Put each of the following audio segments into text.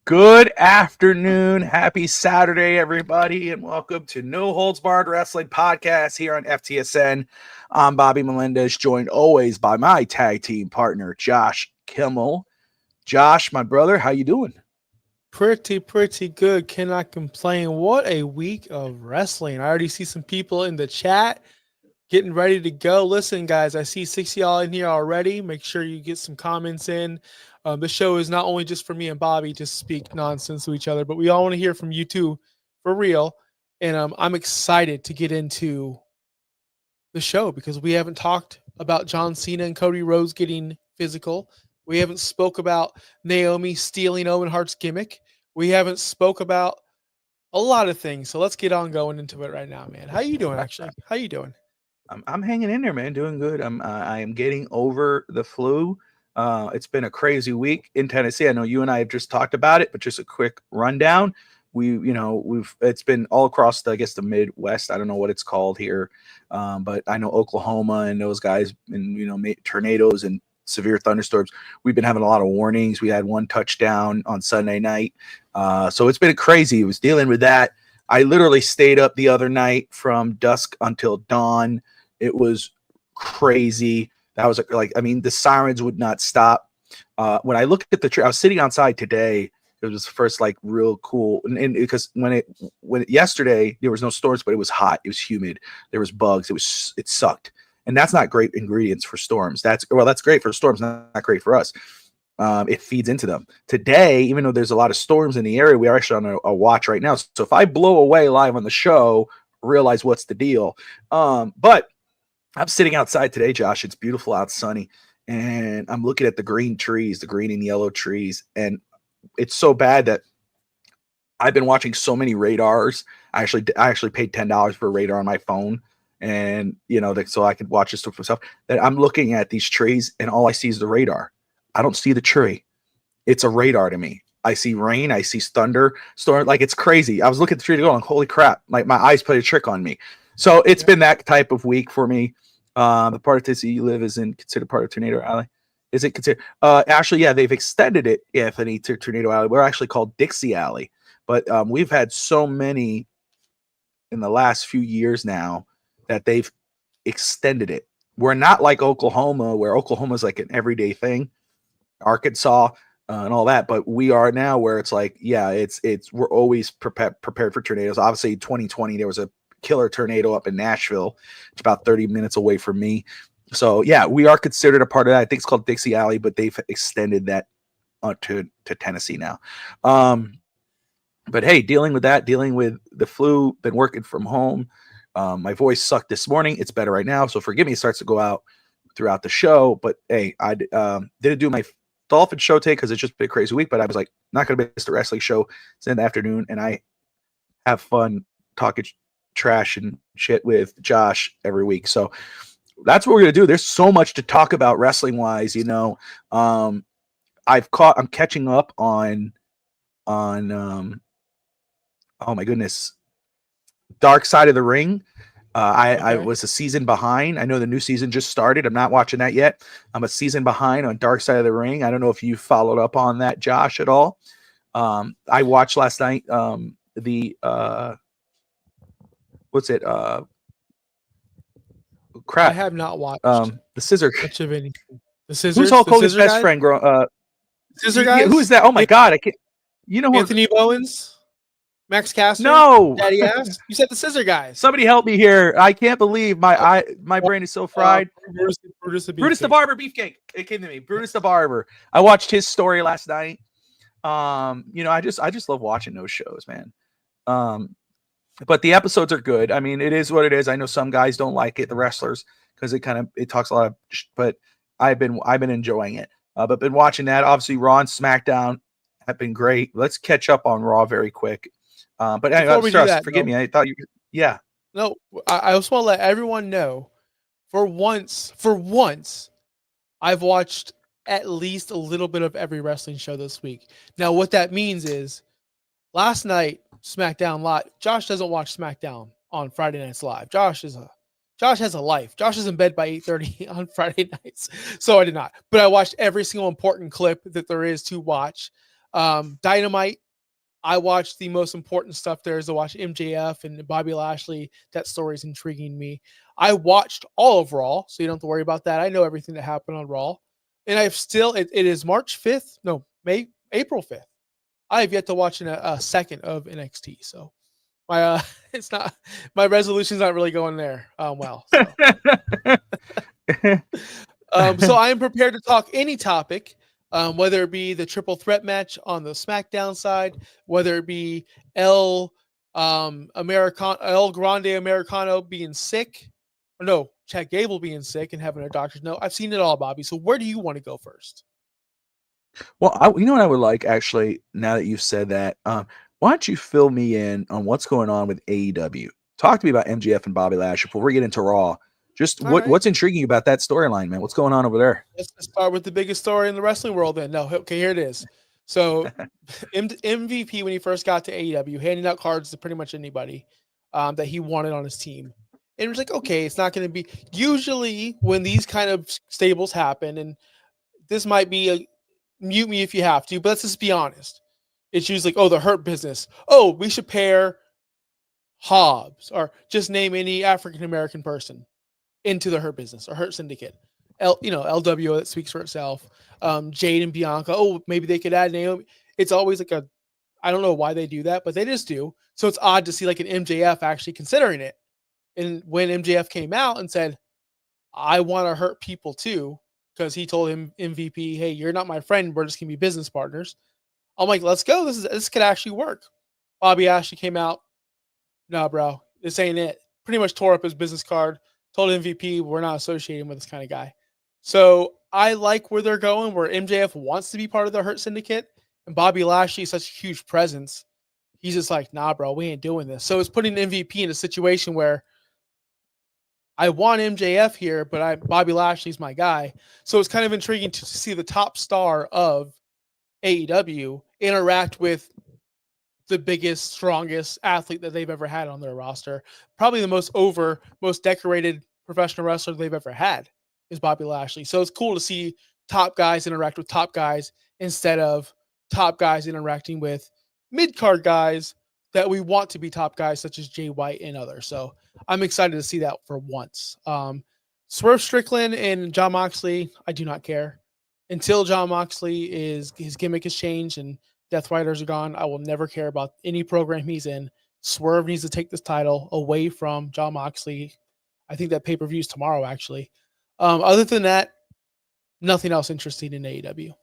Good afternoon. Happy Saturday, everybody, and welcome to No Holds Barred Wrestling Podcast here on FTSN. I'm Bobby Melendez, joined always by my tag team partner, Josh Kimmel. Josh, my brother, how you doing? Pretty good. Cannot complain. What a week of wrestling. I already see some people in the chat getting ready to go. Listen, guys, I see 6 y'all in here already. Make sure you get some comments in. The show is not only just for me and Bobby to speak nonsense to each other, but we all want to hear from you too, for real. And I'm excited to get into the show because we haven't talked about John Cena and Cody Rhodes getting physical. We haven't spoke about Naomi stealing Owen Hart's gimmick. We haven't spoke about a lot of things. So let's get on going into it right now, man. How you doing? Actually, how you doing? I'm hanging in there, man. Doing good. I am getting over the flu. It's been a crazy week in Tennessee. I know you and I have just talked about it, but just a quick rundown. It's been all across the Midwest. I don't know what it's called here, but I know Oklahoma and those guys, and tornadoes and severe thunderstorms. We've been having a lot of warnings. We had one touchdown on Sunday night, so it's been crazy. It was dealing with that. I literally stayed up the other night from dusk until dawn. It was crazy. That was the sirens would not stop. When I look at the tree, I was sitting outside today. It was the first real cool, and because when yesterday there was no storms, but it was hot, it was humid, there was bugs, it sucked, and that's not great ingredients for storms. That's great for storms, not great for us. It feeds into them. Today, even though there's a lot of storms in the area, we are actually on a watch right now. So if I blow away live on the show, realize what's the deal. But I'm sitting outside today, Josh. It's beautiful out, sunny, and I'm looking at the green trees, the green and yellow trees, and it's so bad that I've been watching so many radars. I actually paid $10 for a radar on my phone, and so I could watch this stuff myself. That I'm looking at these trees, and all I see is the radar. I don't see the tree. It's a radar to me. I see rain. I see thunder, storm. It's crazy. I was looking at the tree going, holy crap! My eyes played a trick on me. So it's been that type of week for me. The part of Tennessee you live is considered part of Tornado Alley. Is it considered? Actually, yeah, they've extended it, Anthony, to Tornado Alley. We're actually called Dixie Alley, but we've had so many in the last few years now that they've extended it. We're not like Oklahoma, where Oklahoma is like an everyday thing. Arkansas and all that, but we are now where it's we're always prepared for tornadoes. Obviously 2020 there was a killer tornado up in Nashville. It's about 30 minutes away from me. So yeah, we are considered a part of that. I think it's called Dixie Alley, but they've extended that to Tennessee now. But hey, dealing with the flu, been working from home. My voice sucked this morning. It's better right now, so forgive me. It starts to go out throughout the show, but hey, I didn't do my Dolphin show today because it's just been a crazy week, but I was like, not going to miss the wrestling show. It's in the afternoon, and I have fun talking trash and shit with Josh every week. So that's what we're going to do. There's so much to talk about wrestling wise, I'm catching up on oh my goodness, Dark Side of the Ring. I was a season behind. I know the new season just started. I'm not watching that yet. I'm a season behind on Dark Side of the Ring. I don't know if you followed up on that, Josh, at all. I watched last night what's it? Crap. I have not watched the scissor. much of anything. The scissors. Who's Hulk Hogan's best guy? friend? Scissor guys. Who is that? Oh my God! I can't. You know who? Anthony Bowens, Max Caster. No, Daddy Ass. You said the scissor guys. Somebody help me here. I can't believe my brain is so fried. Brutus the Barber Beefcake. It came to me. Brutus the Barber. I watched his story last night. I just love watching those shows, man. But the episodes are good. I mean, it is what it is. I know some guys don't like it, the wrestlers, because it talks a lot of. But I've been enjoying it. But been watching that. Obviously, Raw and Smackdown have been great. Let's catch up on Raw very quick. But anyway, forgive me. I thought you. Yeah. No, I just want to let everyone know. For once, I've watched at least a little bit of every wrestling show this week. Now, what that means is, last night SmackDown Live. Josh doesn't watch SmackDown on Friday Nights Live. Josh has a life. Josh is in bed by 8:30 on Friday nights, so I did not. But I watched every single important clip that there is to watch. Dynamite. I watched the most important stuff there is to watch MJF and Bobby Lashley. That story is intriguing me. I watched all of Raw, so you don't have to worry about that. I know everything that happened on Raw. And I've still, it is March 5th. No, April 5th. I have yet to watch a second of NXT. So my, it's not, my resolution's not really going there. Well, so. So I am prepared to talk any topic, whether it be the triple threat match on the SmackDown side, whether it be El Grande Americano being sick, or no, Chad Gable being sick and having a doctor's note. I've seen it all, Bobby. So where do you want to go first? Well, you know what I would like actually. Now that you've said that, why don't you fill me in on what's going on with AEW? Talk to me about MGF and Bobby Lashley before we get into Raw. Just All right. what's intriguing about that storyline, man? What's going on over there? Let's start with the biggest story in the wrestling world then. No, okay, here it is. So MVP, when he first got to AEW, handing out cards to pretty much anybody that he wanted on his team. And it was like, okay, it's not going to be usually when these kind of stables happen, and this might be a mute me if you have to, but let's just be honest. It's usually like, oh, the Hurt Business. Oh, we should pair Hobbs or just name any African American person into the Hurt Business or Hurt Syndicate. LWO that speaks for itself. Jade and Bianca. Oh, maybe they could add Naomi. It's always like I don't know why they do that, but they just do. So it's odd to see like an MJF actually considering it. And when MJF came out and said, I want to hurt people too, because he told him MVP, hey, you're not my friend. We're just going to be business partners. I'm like, let's go. This could actually work. Bobby Lashley came out. No, bro, this ain't it. Pretty much tore up his business card. Told MVP, we're not associating with this kind of guy. So I like where they're going, where MJF wants to be part of the Hurt Syndicate, and Bobby Lashley is such a huge presence. He's just like, nah, bro, we ain't doing this. So it's putting MVP in a situation where I want MJF here, but Bobby Lashley's my guy. So it's kind of intriguing to see the top star of AEW interact with the biggest, strongest athlete that they've ever had on their roster. Probably the most decorated professional wrestler they've ever had is Bobby Lashley. So it's cool to see top guys interact with top guys instead of top guys interacting with mid-card guys that we want to be top guys, such as Jay White and others. So I'm excited to see that for once. Swerve Strickland and Jon Moxley, I do not care. Until Jon Moxley his gimmick has changed and Death Riders are gone, I will never care about any program he's in. Swerve needs to take this title away from Jon Moxley. I think that pay-per-view is tomorrow, actually. Other than that, nothing else interesting in AEW.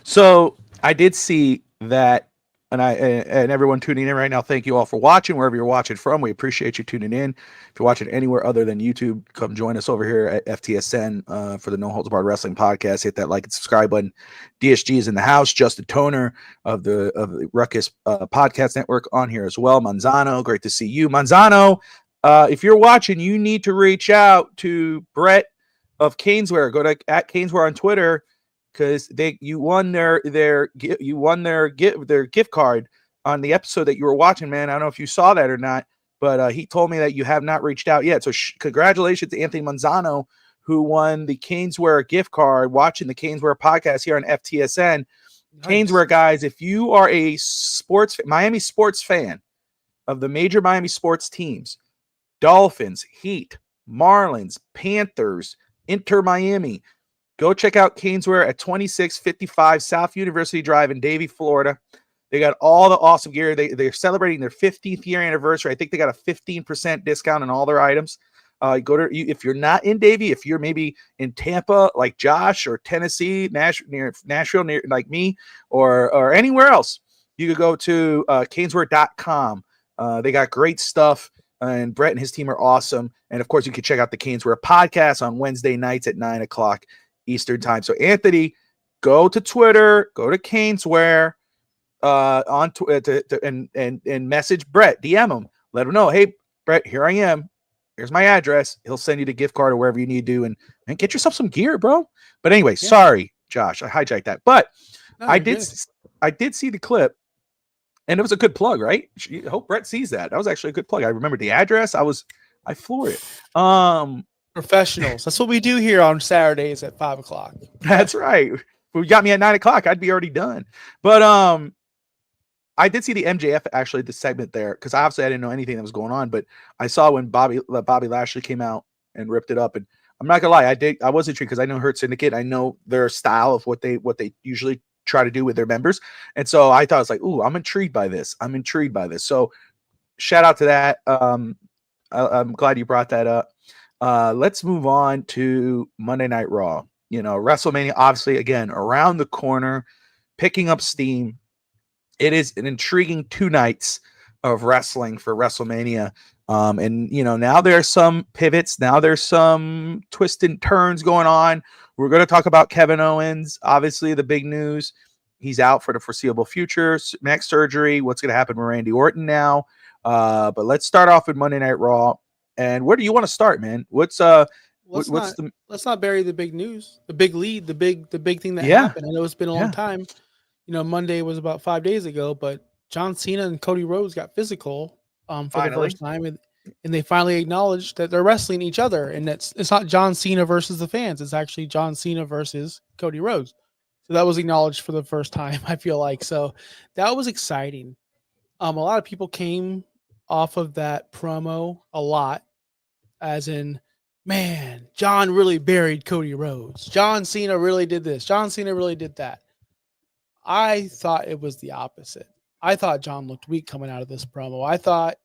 So I did see that, and everyone tuning in right now, thank you all for watching wherever you're watching from. We appreciate you tuning in. If you're watching anywhere other than YouTube, come join us over here at FTSN for the No Holds Barred Wrestling Podcast. Hit that like and subscribe button. DSG is in the house. Justin Toner of the Ruckus Podcast Network on here as well. Manzano, great to see you, Manzano. If you're watching, you need to reach out to Brett of Caneswear. Go to at Caneswear on Twitter, because you won their gift card on the episode that you were watching, man. I don't know if you saw that or not, but he told me that you have not reached out yet. So congratulations to Anthony Manzano, who won the Caneswear gift card, watching the Caneswear podcast here on FTSN. Nice. Caneswear guys, if you are a Miami sports fan of the major Miami sports teams, Dolphins, Heat, Marlins, Panthers, Inter Miami, go check out Caneswear at 2655 South University Drive in Davie, Florida. They got all the awesome gear. They're celebrating their 15th year anniversary. I think they got a 15% discount on all their items. If you're not in Davie, if you're maybe in Tampa like Josh, or Tennessee, Nashville near like me, or anywhere else, you could go to caneswear.com. They got great stuff. And Brett and his team are awesome. And of course, you can check out the Caneswear podcast on Wednesday nights at 9 o'clock Eastern time. So Anthony, go to Twitter, go to Caneswear on and message Brett, DM him, let him know, hey Brett, here I am. Here's my address. He'll send you the gift card or wherever you need to, and get yourself some gear, bro. But anyway, Sorry, Josh, I hijacked that. But no, I did see the clip. And it was a good plug, right? I hope Brett sees that. That was actually a good plug. I remembered the address. I floored it. Professionals. That's what we do here on Saturdays at 5 o'clock. That's right. If you got me at 9 o'clock, I'd be already done. But I did see the MJF actually the segment there because obviously I didn't know anything that was going on, but I saw when Bobby Lashley came out and ripped it up, and I'm not gonna lie, I was intrigued because I know Hurt Syndicate, I know their style of what they usually try to do with their members, and so I thought it's like, ooh, I'm intrigued by this. So shout out to that. I'm glad you brought that up. Let's move on to Monday Night Raw. You know, WrestleMania obviously again around the corner, picking up steam. It is an intriguing 2 nights of wrestling for WrestleMania. And, you know, now there's some pivots. Now there's some twists and turns going on. We're going to talk about Kevin Owens. Obviously, the big news. He's out for the foreseeable future. Neck surgery. What's going to happen with Randy Orton now? But let's start off with Monday Night Raw. And where do you want to start, man? Let's not bury the big news, the big lead, the big thing that happened. I know it's been a long time. You know, Monday was about 5 days ago, but John Cena and Cody Rhodes got physical for the first time, and they finally acknowledged that they're wrestling each other, and it's not John Cena versus the fans; it's actually John Cena versus Cody Rhodes. So that was acknowledged for the first time. I feel like so that was exciting. A lot of people came off of that promo a lot, as in, man, John really buried Cody Rhodes. John Cena really did this. John Cena really did that. I thought it was the opposite. I thought John looked weak coming out of this promo. I thought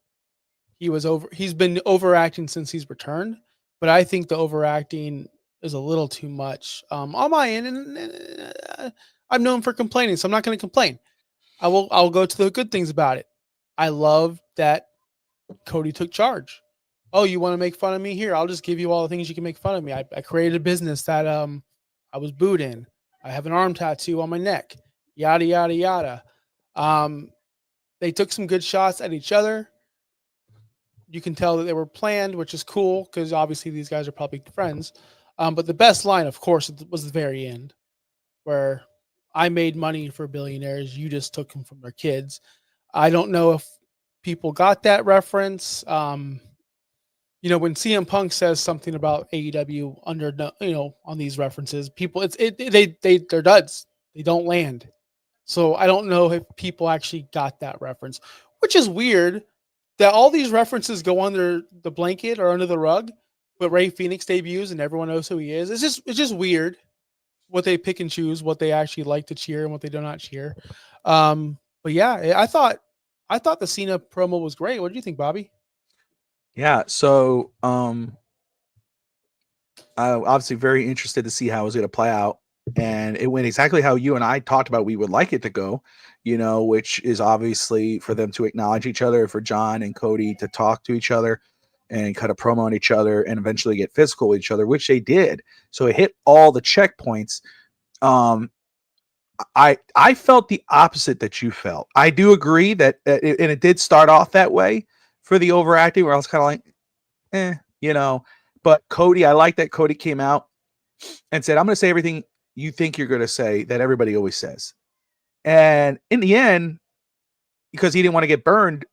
he's been overacting since he's returned, but I think the overacting is a little too much on my end. And I'm known for complaining, so I'm not going to complain. I'll go to the good things about it. I love that Cody took charge. Oh, you want to make fun of me? Here, I'll just give you all the things you can make fun of me. I created a business that I was booed in. I have an arm tattoo on my neck. Yada, yada, yada. They took some good shots at each other. You can tell that they were planned, which is cool because obviously these guys are probably friends. But the best line, of course, was the very end where I made money for billionaires. You just took them from their kids. I don't know if people got that reference. You know, when CM Punk says something about AEW on these references, people, they're duds. They don't land. So I don't know if people actually got that reference, which is weird that all these references go under the blanket or under the rug, but Rey Fenix debuts and everyone knows who he is. It's just weird what they pick and choose, what they actually like to cheer and what they do not cheer. But yeah, I thought the Cena promo was great. What do you think, Bobby? Yeah, so I'm obviously very interested to see how it's going to play out. And it went exactly how you and I talked about we would like it to go, you know, which is obviously for them to acknowledge each other, for John and Cody to talk to each other and cut a promo on each other and eventually get physical with each other, which they did. So it hit all the checkpoints. I felt the opposite that you felt. I do agree that and it did start off that way for the overacting where I was kind of like, you know, but Cody, I like that Cody came out and said, I'm going to say everything you think you're going to say that everybody always says. And in the end, because he didn't want to get burned,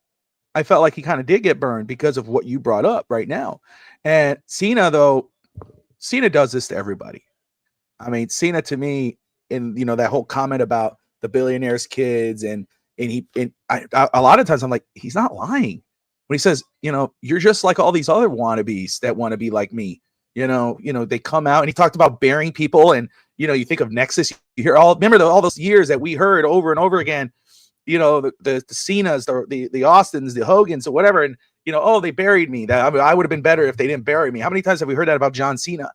I felt like he kind of did get burned because of what you brought up right now. And Cena does this to everybody. I mean, Cena to me, and you know, that whole comment about the billionaire's kids a lot of times I'm like, he's not lying when he says, you know, you're just like all these other wannabes that want to be like me. You know, they come out and he talked about burying people. And, you know, you think of Nexus, you hear all those years that we heard over and over again, you know, the Cenas, the Austins, the Hogans or whatever. And, you know, oh, they buried me. I would have been better if they didn't bury me. How many times have we heard that about John Cena?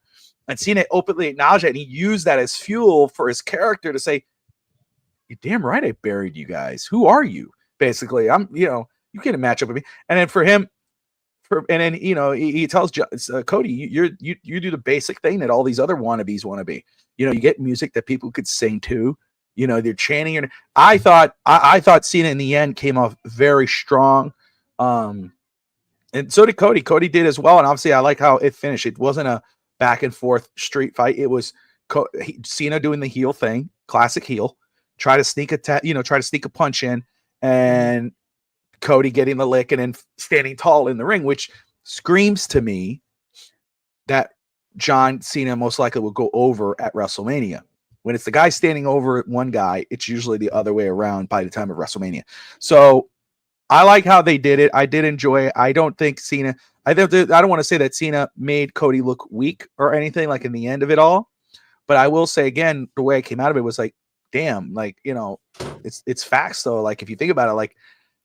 And Cena openly acknowledged it. And he used that as fuel for his character to say, you're damn right I buried you guys. Who are you? Basically, you can't match up with me. And then for him, you know, he tells Cody, you do the basic thing that all these other wannabes want to be. You know, you get music that people could sing to. You know, they're chanting. I thought Cena in the end came off very strong, and so did Cody. Cody did as well. And obviously, I like how it finished. It wasn't a back and forth street fight. It was Cena doing the heel thing, classic heel. Try to sneak a punch in, and Cody getting the lick and then standing tall in the ring, which screams to me that John Cena most likely will go over at WrestleMania. When it's the guy standing over one guy, it's usually the other way around by the time of WrestleMania. So I like how they did it. I did enjoy it. I don't think Cena. I don't want to say that Cena made Cody look weak or anything like in the end of it all. But I will say again, the way I came out of it was like, damn, like, you know, it's facts though. Like if you think about it, like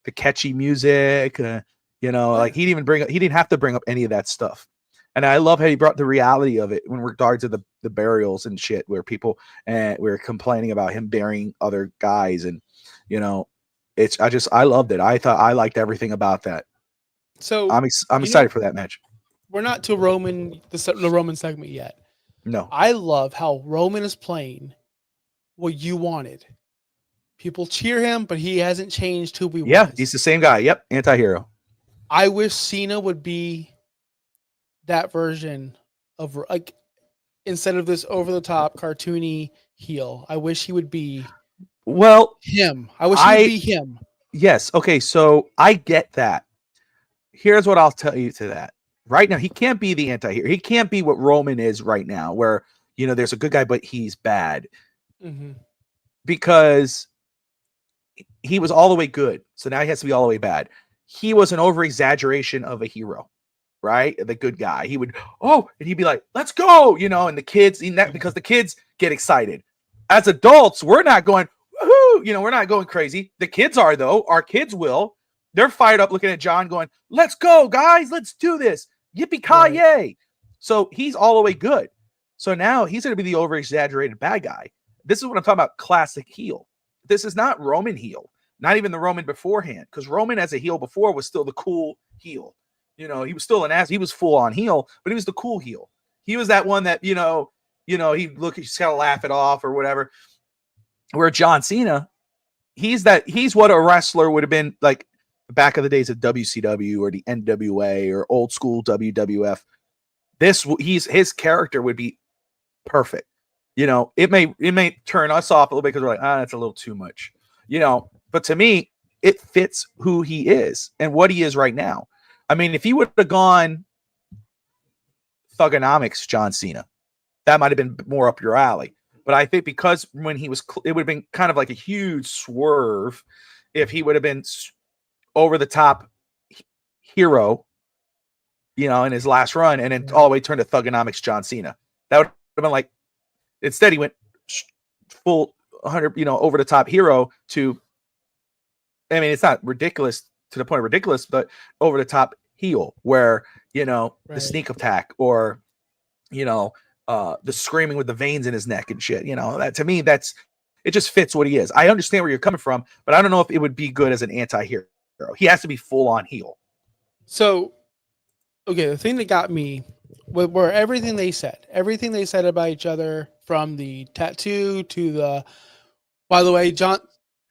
the catchy music, you know, like he didn't have to bring up any of that stuff. And I love how he brought the reality of it in regard to the burials and shit, where people were complaining about him burying other guys, and you know, I loved it. I liked everything about that. So I'm excited for that match. We're not to the Roman segment yet. No, I love how Roman is playing what you wanted. People cheer him, but he hasn't changed who we want. Yeah, he's the same guy. Yep, anti-hero. I wish Cena would be that version of, like, instead of this over-the-top cartoony heel. I wish he would be him. I wish he would be him. Yes. Okay, so I get that. Here's what I'll tell you to that. Right now, he can't be the anti-hero. He can't be what Roman is right now, where, you know, there's a good guy, but he's bad. Mm-hmm. Because he was all the way good. So now he has to be all the way bad. He was an over-exaggeration of a hero, right? The good guy. He would, and he'd be like, let's go, you know, and the kids, because the kids get excited. As adults, we're not going, woohoo, you know, we're not going crazy. The kids are, though. Our kids will. They're fired up looking at John going, let's go, guys. Let's do this. Yippee-ki-yay. Right. So he's all the way good. So now he's going to be the over-exaggerated bad guy. This is what I'm talking about, classic heel. This is not Roman heel, not even the Roman beforehand, because Roman as a heel before was still the cool heel. You know, he was still an ass. He was full on heel, but he was the cool heel. He was that one that, he's got to laugh it off or whatever. Where John Cena, he's what a wrestler would have been like back of the days of WCW or the NWA or old school WWF. His character would be perfect. You know, it may turn us off a little bit because we're like, that's a little too much, you know, but to me, it fits who he is and what he is right now. I mean, if he would have gone Thugonomics John Cena, that might have been more up your alley. But I think because when he was, it would have been kind of like a huge swerve if he would have been over the top hero, you know, in his last run, and then all the way turned to Thugonomics John Cena. That would have been like, instead he went full 100, over the top hero to, I mean, it's not ridiculous to the point of ridiculous, but over the top heel where, the sneak attack or, the screaming with the veins in his neck and shit, that to me, it just fits what he is. I understand where you're coming from, but I don't know if it would be good as an anti-hero. He has to be full on heel. So, okay, the thing that got me were everything they said about each other, from the tattoo to the, by the way,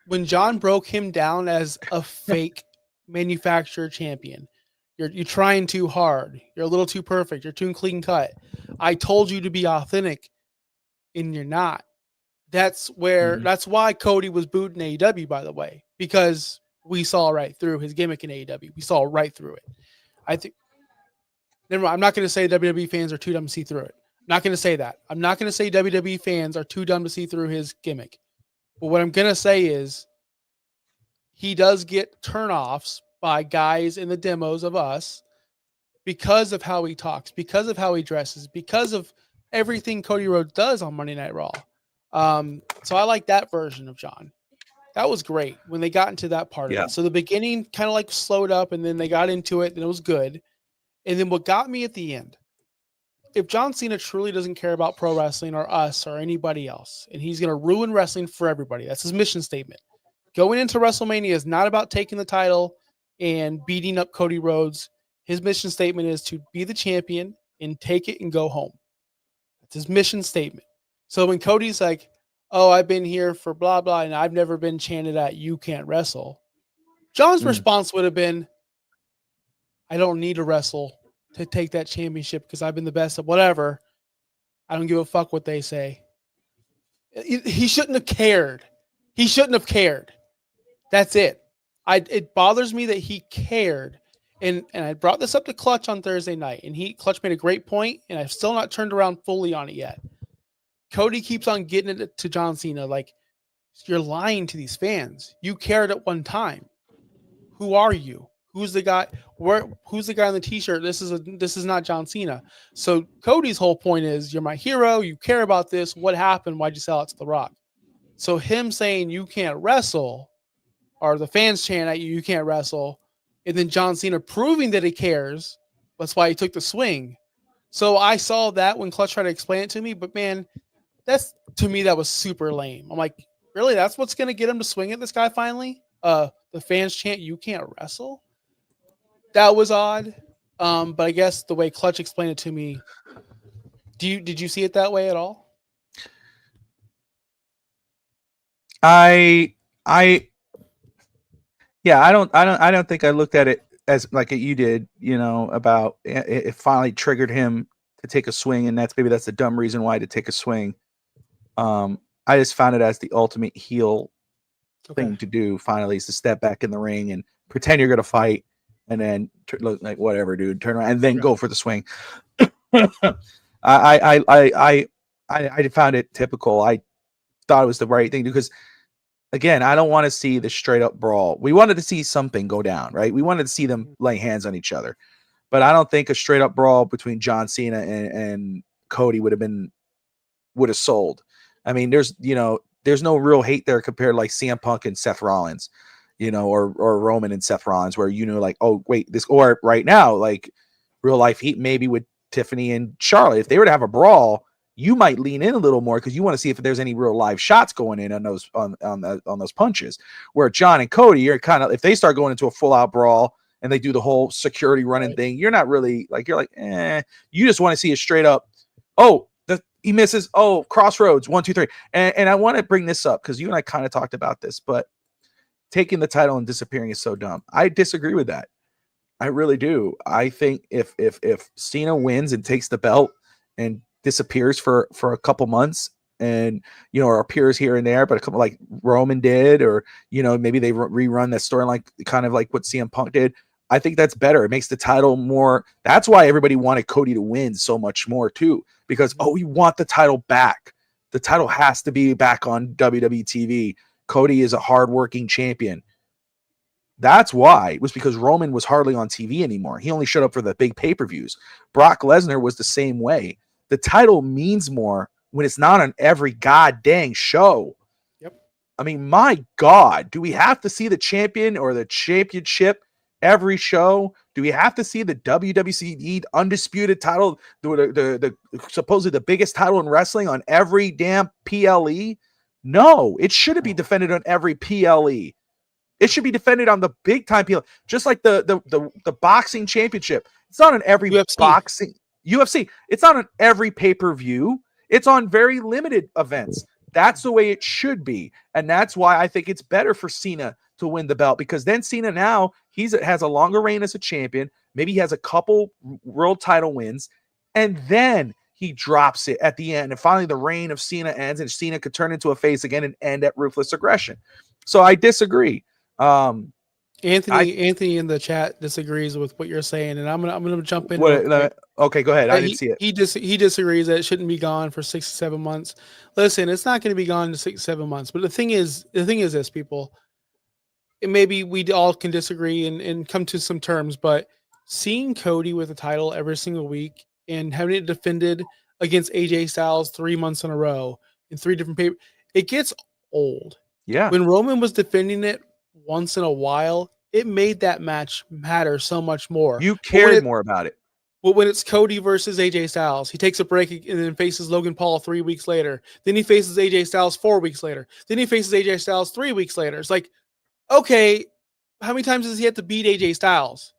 when John broke him down as a fake manufacturer champion, you're trying too hard. You're a little too perfect. You're too clean cut. I told you to be authentic and you're not. That's why Cody was booed in AEW, by the way, because we saw right through his gimmick in AEW. We saw right through it. I think, never mind, I'm not going to say WWE fans are too dumb to see through it. I'm not going to say that. I'm not going to say WWE fans are too dumb to see through his gimmick. But what I'm going to say is he does get turnoffs by guys in the demos of us because of how he talks, because of how he dresses, because of everything Cody Rhodes does on Monday Night Raw. So I like that version of John. That was great when they got into that part of it. So the beginning kind of like slowed up, and then they got into it, and it was good. And then what got me at the end, if John Cena truly doesn't care about pro wrestling or us or anybody else, and he's going to ruin wrestling for everybody, that's his mission statement. Going into WrestleMania is not about taking the title and beating up Cody Rhodes. His mission statement is to be the champion and take it and go home. That's his mission statement. So when Cody's like, oh, I've been here for blah, blah, and I've never been chanted at, you can't wrestle, John's response would have been, I don't need to wrestle to take that championship because I've been the best at whatever. I don't give a fuck what they say. He shouldn't have cared. He shouldn't have cared. That's it. It bothers me that he cared. And I brought this up to Clutch on Thursday night, and Clutch made a great point, and I've still not turned around fully on it yet. Cody keeps on getting it to John Cena, like, you're lying to these fans. You cared at one time. Who are you? Who's the guy? Who's the guy on the T-shirt? This is not John Cena. So Cody's whole point is, you're my hero. You care about this. What happened? Why'd you sell it to The Rock? So him saying you can't wrestle, or the fans chant at you, you can't wrestle, and then John Cena proving that he cares. That's why he took the swing. So I saw that when Clutch tried to explain it to me, but man, to me that was super lame. I'm like, really? That's what's going to get him to swing at this guy finally? The fans chant, you can't wrestle? That was odd. But I guess the way Clutch explained it to me, did you see it that way at all? I don't think I looked at it as like you did, about it finally triggered him to take a swing, and that's the dumb reason why to take a swing. I just found it as the ultimate heel thing to do. Finally, is to step back in the ring and pretend you're going to fight, and then look like whatever, dude, turn around and then go for the swing. I found it typical. I thought it was the right thing because, again, I don't want to see the straight up brawl. We wanted to see something go down, right? We wanted to see them lay hands on each other, but I don't think a straight up brawl between John Cena and Cody would have sold. I mean, there's no real hate there compared to like CM Punk and Seth Rollins, or Roman and Seth Rollins, where like, oh wait, this, or right now, like real life heat maybe with Tiffany and Charlotte. If they were to have a brawl, you might lean in a little more because you want to see if there's any real live shots going in on those punches. Where John and Cody, you're kind of, if they start going into a full out brawl and they do the whole security running thing, you're not really like, you're like, you just want to see a straight up, oh, he misses, oh, crossroads, 1, 2, 3. And I want to bring this up because you and I kind of talked about this, but taking the title and disappearing is so dumb. I disagree with that. I really do. I think if Cena wins and takes the belt and disappears for a couple months and, or appears here and there, but a couple like Roman did, or, maybe they rerun that storyline kind of like what CM Punk did. I think that's better. It makes the title more. That's why everybody wanted Cody to win so much more too, because, we want the title back. The title has to be back on WWE TV. Cody is a hardworking champion. That's why. It was because Roman was hardly on TV anymore. He only showed up for the big pay-per-views. Brock Lesnar was the same way. The title means more when it's not on every goddamn show. Yep. I mean, my God, do we have to see the champion or the championship every show? Do we have to see the WWE undisputed title, the supposedly the biggest title in wrestling, on every damn PLE? No, it shouldn't be defended on every PLE. It should be defended on the big time PLE, just like the boxing championship. It's not on every UFC. It's not on every pay-per-view. It's on very limited events. That's the way it should be, and that's why I think it's better for Cena to win the belt, because then Cena now has a longer reign as a champion. Maybe he has a couple world title wins, and then he drops it at the end, and finally the reign of Cena ends, and Cena could turn into a face again and end at Ruthless Aggression. So I disagree. Anthony in the chat disagrees with what you're saying, and I'm gonna jump in. Okay, go ahead. I didn't see it. He disagrees that it shouldn't be gone for 6 to 7 months. Listen, it's not going to be gone in 6 to 7 months. But the thing is this, people. And maybe we all can disagree and come to some terms, but seeing Cody with a title every single week and having it defended against AJ Styles 3 months in a row in 3 different papers, it gets old. Yeah. When Roman was defending it once in a while, it made that match matter so much more. You cared more about it. Well, when it's Cody versus AJ Styles, he takes a break and then faces Logan Paul 3 weeks later. Then he faces AJ Styles 4 weeks later. Then he faces AJ Styles 3 weeks later. It's like, okay, how many times does he have to beat AJ Styles?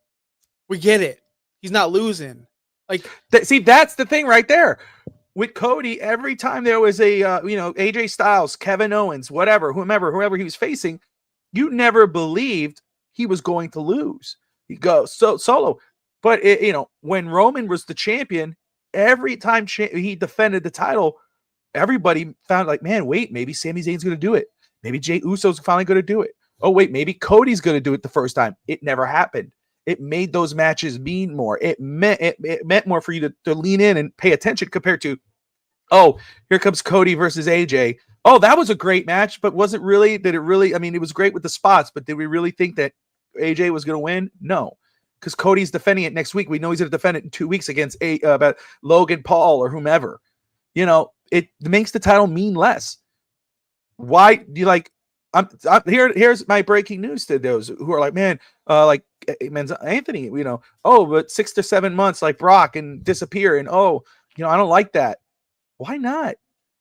We get it. He's not losing. Like, see, that's the thing right there. With Cody, every time there was a AJ Styles, Kevin Owens, whoever he was facing, you never believed he was going to lose. He goes solo. But when Roman was the champion, every time he defended the title, everybody found like, man, wait, maybe Sami Zayn's going to do it. Maybe Jey Uso's finally going to do it. Oh, wait, maybe Cody's going to do it the first time. It never happened. It made those matches mean more. It meant more for you to lean in and pay attention compared to, oh, here comes Cody versus AJ. Oh, that was a great match, but did it really, I mean, it was great with the spots, but did we really think that AJ was going to win? No, because Cody's defending it next week. We know he's going to defend it in 2 weeks against Logan Paul or whomever. It makes the title mean less. Why do you like? Here's my breaking news to those who are like, man, Anthony, but 6 to 7 months like Brock and disappear, and I don't like that. Why not?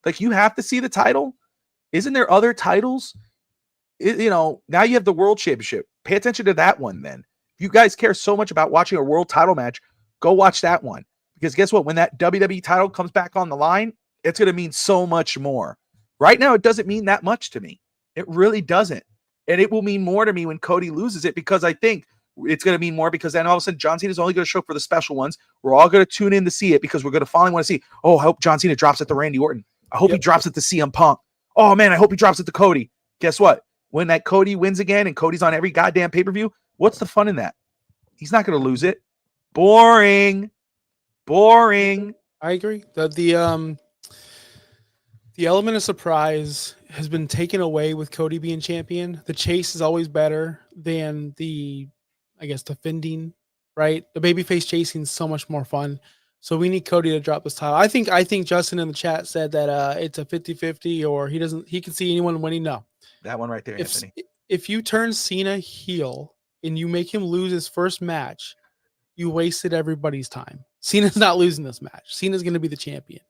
Like, you have to see the title. Isn't there other titles? Now you have the World Championship. Pay attention to that one then. If you guys care so much about watching a world title match, go watch that one. Because guess what? When that WWE title comes back on the line, it's going to mean so much more. Right now, it doesn't mean that much to me. It really doesn't. And it will mean more to me when Cody loses it, because I think it's going to mean more, because then all of a sudden John Cena is only going to show up for the special ones. We're all going to tune in to see it because we're going to finally want to see, I hope John Cena drops it to Randy Orton. I hope he drops it to CM Punk. Oh, man, I hope he drops it to Cody. Guess what? When that Cody wins again and Cody's on every goddamn pay-per-view, what's the fun in that? He's not going to lose it. Boring. I agree. The element of surprise has been taken away with Cody being champion. The chase is always better than the defending, right? The babyface chasing is so much more fun. So we need Cody to drop this title. I think Justin in the chat said that it's a 50-50, or he can see anyone winning. No. That one right there, Anthony. If you turn Cena heel and you make him lose his first match, you wasted everybody's time. Cena's not losing this match. Cena's going to be the champion.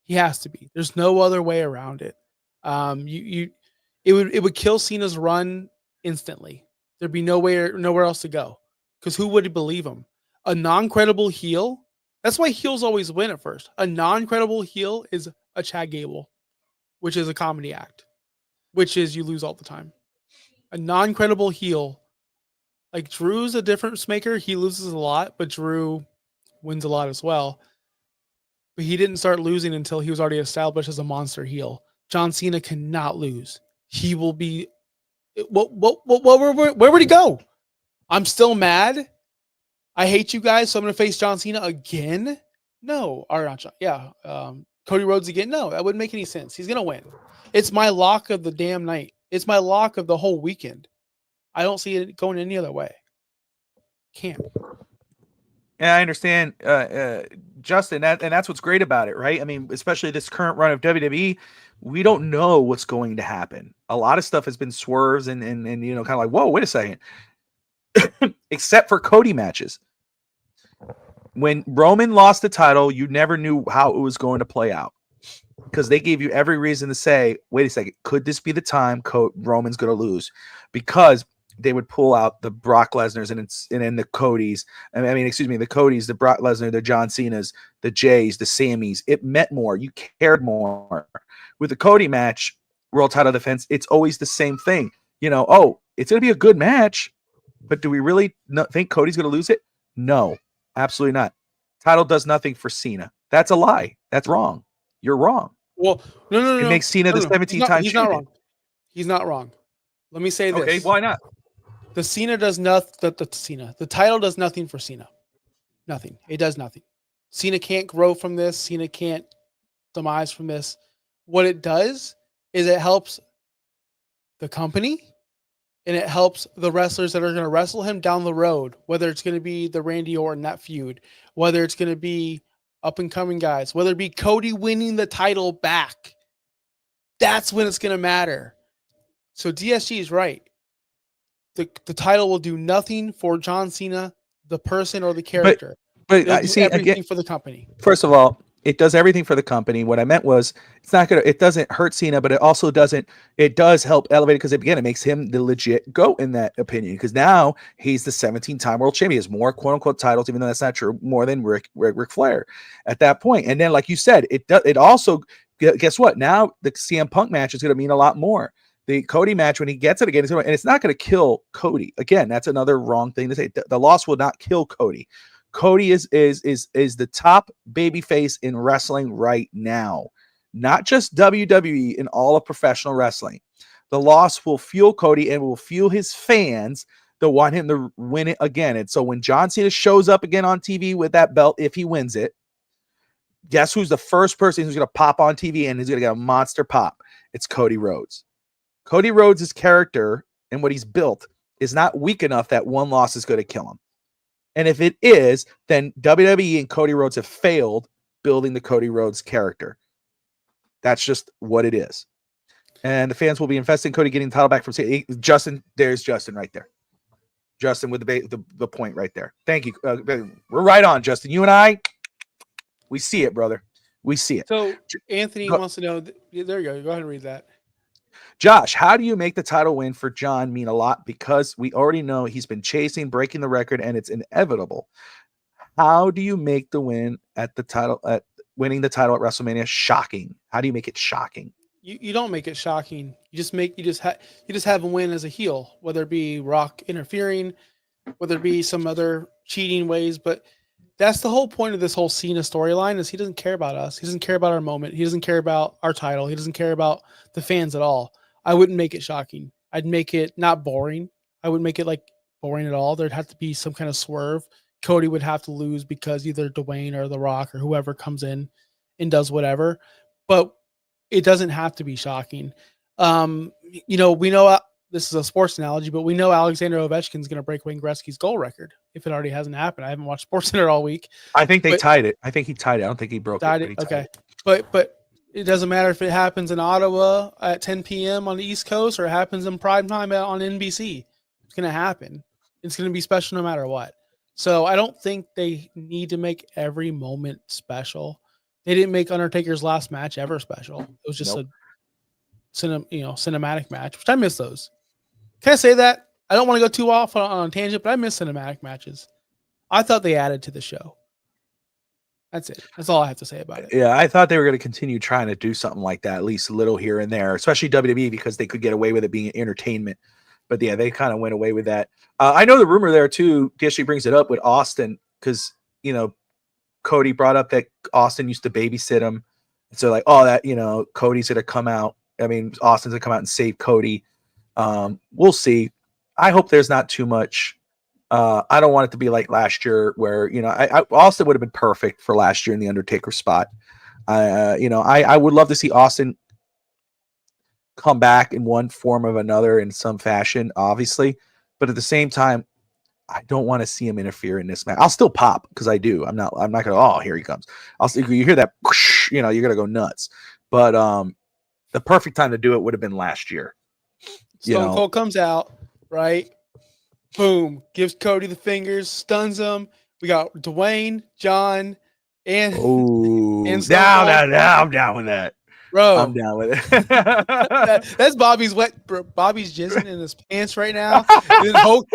He has to be. There's no other way around it. It would kill Cena's run instantly. There'd be nowhere else to go. Because who would believe him? A non-credible heel. That's why heels always win at first. A non-credible heel is a Chad Gable, which is a comedy act, which is you lose all the time. A non-credible heel, like Drew's a difference maker. He loses a lot, but Drew wins a lot as well. But he didn't start losing until he was already established as a monster heel. John Cena cannot lose. He will be. Where would he go? I'm still mad. I hate you guys, so I'm going to face John Cena again. No, or not. Cody Rhodes again. No, that wouldn't make any sense. He's going to win. It's my lock of the damn night. It's my lock of the whole weekend. I don't see it going any other way. Can't. And I understand, Justin, and that's what's great about it, right? I mean, especially this current run of WWE, we don't know what's going to happen. A lot of stuff has been swerves and kind of like, whoa, wait a second. Except for Cody matches. When Roman lost the title, you never knew how it was going to play out, because they gave you every reason to say, wait a second, could this be the time Roman's going to lose? Because they would pull out the Brock Lesnar's and then the Codys. The Codys, the Brock Lesnar, the John Cena's, the Jays, the Sammys. It meant more. You cared more. With the Cody match, world title defense, it's always the same thing. It's going to be a good match, but do we really think Cody's going to lose it? No, absolutely not. Title does nothing for Cena. That's a lie. That's wrong. You're wrong. Well, no. It makes Cena the 17-time champion. He's not wrong. He's not wrong. Let me say this. Okay, why not? The Cena does nothing. The title does nothing for Cena. Nothing. It does nothing. Cena can't grow from this. Cena can't demise from this. What it does is it helps the company, and it helps the wrestlers that are going to wrestle him down the road, whether it's going to be the Randy Orton, that feud, whether it's going to be up-and-coming guys, whether it be Cody winning the title back. That's when it's going to matter. So DSG is right. The title will do nothing for John Cena, the person or the character. But I see everything again, for the company. First of all, it does everything for the company. What I meant was it doesn't hurt Cena, but it does help elevate it, because it makes him the legit GOAT in that opinion, because now he's the 17-time world champion. He has more quote unquote titles, even though that's not true, more than Ric Flair at that point. And then, like you said, it also, guess what? Now the CM Punk match is going to mean a lot more. The Cody match, when he gets it again, and it's not going to kill Cody. Again, that's another wrong thing to say. The loss will not kill Cody. Cody is the top babyface in wrestling right now, not just WWE, in all of professional wrestling. The loss will fuel Cody and will fuel his fans They'll want him to win it again. And so when John Cena shows up again on TV with that belt, if he wins it, guess who's the first person who's going to pop on TV and is going to get a monster pop? It's Cody Rhodes. Cody Rhodes' character and what he's built is not weak enough that one loss is going to kill him. And if it is, then WWE and Cody Rhodes have failed building the Cody Rhodes character. That's just what it is. And the fans will be investing in Cody getting the title back from Justin. There's Justin right there. Justin with the point right there. Thank you. We're right on, Justin. You and I, we see it, brother. We see it. So Anthony wants to know. There you go. Go ahead and read that. Josh, how do you make the title win for John mean a lot? Because we already know he's been chasing, breaking the record, and it's inevitable. How do you make the win at the title, at winning the title at WrestleMania shocking? How do you make it shocking? You don't make it shocking. You just have him win as a heel, whether it be Rock interfering, whether it be some other cheating ways. But that's the whole point of this whole Cena storyline is he doesn't care about us. He doesn't care about our moment. He doesn't care about our title. He doesn't care about the fans at all. I wouldn't make it shocking. I'd make it not boring. I wouldn't make it like boring at all. There'd have to be some kind of swerve. Cody would have to lose because either Dwayne or The Rock or whoever comes in and does whatever. But it doesn't have to be shocking. We know this is a sports analogy, but we know Alexander Ovechkin's going to break Wayne Gretzky's goal record if it already hasn't happened. I haven't watched SportsCenter all week. I think they tied it. I think he tied it. I don't think he broke it. Okay. But it doesn't matter if it happens in Ottawa at 10 p.m. on the East Coast or it happens in prime time on NBC. It's going to happen. It's going to be special no matter what. So I don't think they need to make every moment special. They didn't make Undertaker's last match ever special. It was just a cinematic match, which I miss those. Can I say that? I don't want to go too off on a tangent, but I miss cinematic matches. I thought they added to the show. That's it. That's all I have to say about it. Yeah, I thought they were going to continue trying to do something like that, at least a little here and there, especially WWE, because they could get away with it being entertainment. But yeah, they kind of went away with that. I know the rumor there too, DSG brings it up with Austin, because, Cody brought up that Austin used to babysit him. So like, Cody's going to come out. Austin's going to come out and save Cody. We'll see. I hope there's not too much. I don't want it to be like last year where, Austin would have been perfect for last year in the Undertaker spot. I would love to see Austin come back in one form or another in some fashion, obviously. But at the same time, I don't want to see him interfere in this match. I'll still pop because I do. I'm not going to, oh, here he comes. You hear that, you're going to go nuts. But the perfect time to do it would have been last year. Stone Cold comes out, right? Boom, gives Cody the fingers, stuns him. We got Dwayne, John, and now I'm down with that. Bro, I'm down with it. That's Bobby's Bobby's jizzing in his pants right now.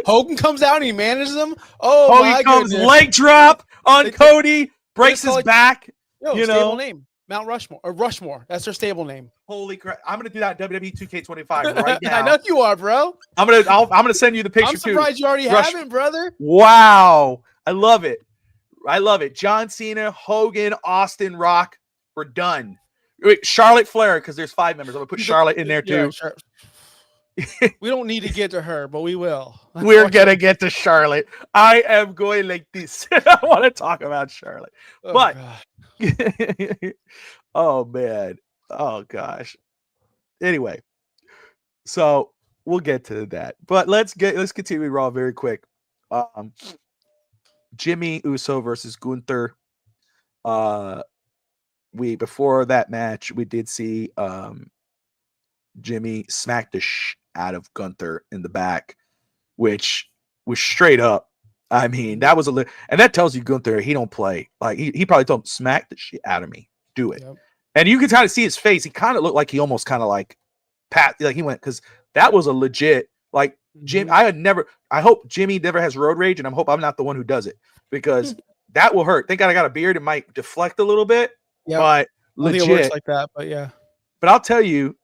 Hogan comes out and he manages him. Oh, Hogan comes goodness. Leg drop on Cody, breaks his back. Stable name. Mount Rushmore or Rushmore. That's their stable name. Holy crap! I'm gonna do that WWE 2K25 right now. I know you are, bro. I'm gonna send you the picture. I'm surprised you already have it, brother. Wow, I love it. John Cena, Hogan, Austin, Rock. We're done. Wait, Charlotte Flair, because there's 5 members. I'm gonna put Charlotte in there too. We don't need to get to her, but we will. We're gonna get to Charlotte. I am going like this. I want to talk about Charlotte, but. Oh man. Oh gosh. Anyway, so we'll get to that. But let's continue Raw very quick. Jimmy Uso versus Gunther. Before that match, we did see Jimmy smack the out of Gunther in the back, which was straight up. That was and that tells you Gunther, he don't play. Like he probably told him, smack the shit out of me. Do it. Yep. And you can kind of see his face. He kind of looked like he almost kind of like he went, because that was a legit, like Jim. I hope Jimmy never has road rage, and I hope I'm not the one who does it, because that will hurt. Thank God I got a beard. It might deflect a little bit, but legit. It works like that, but yeah. But I'll tell you,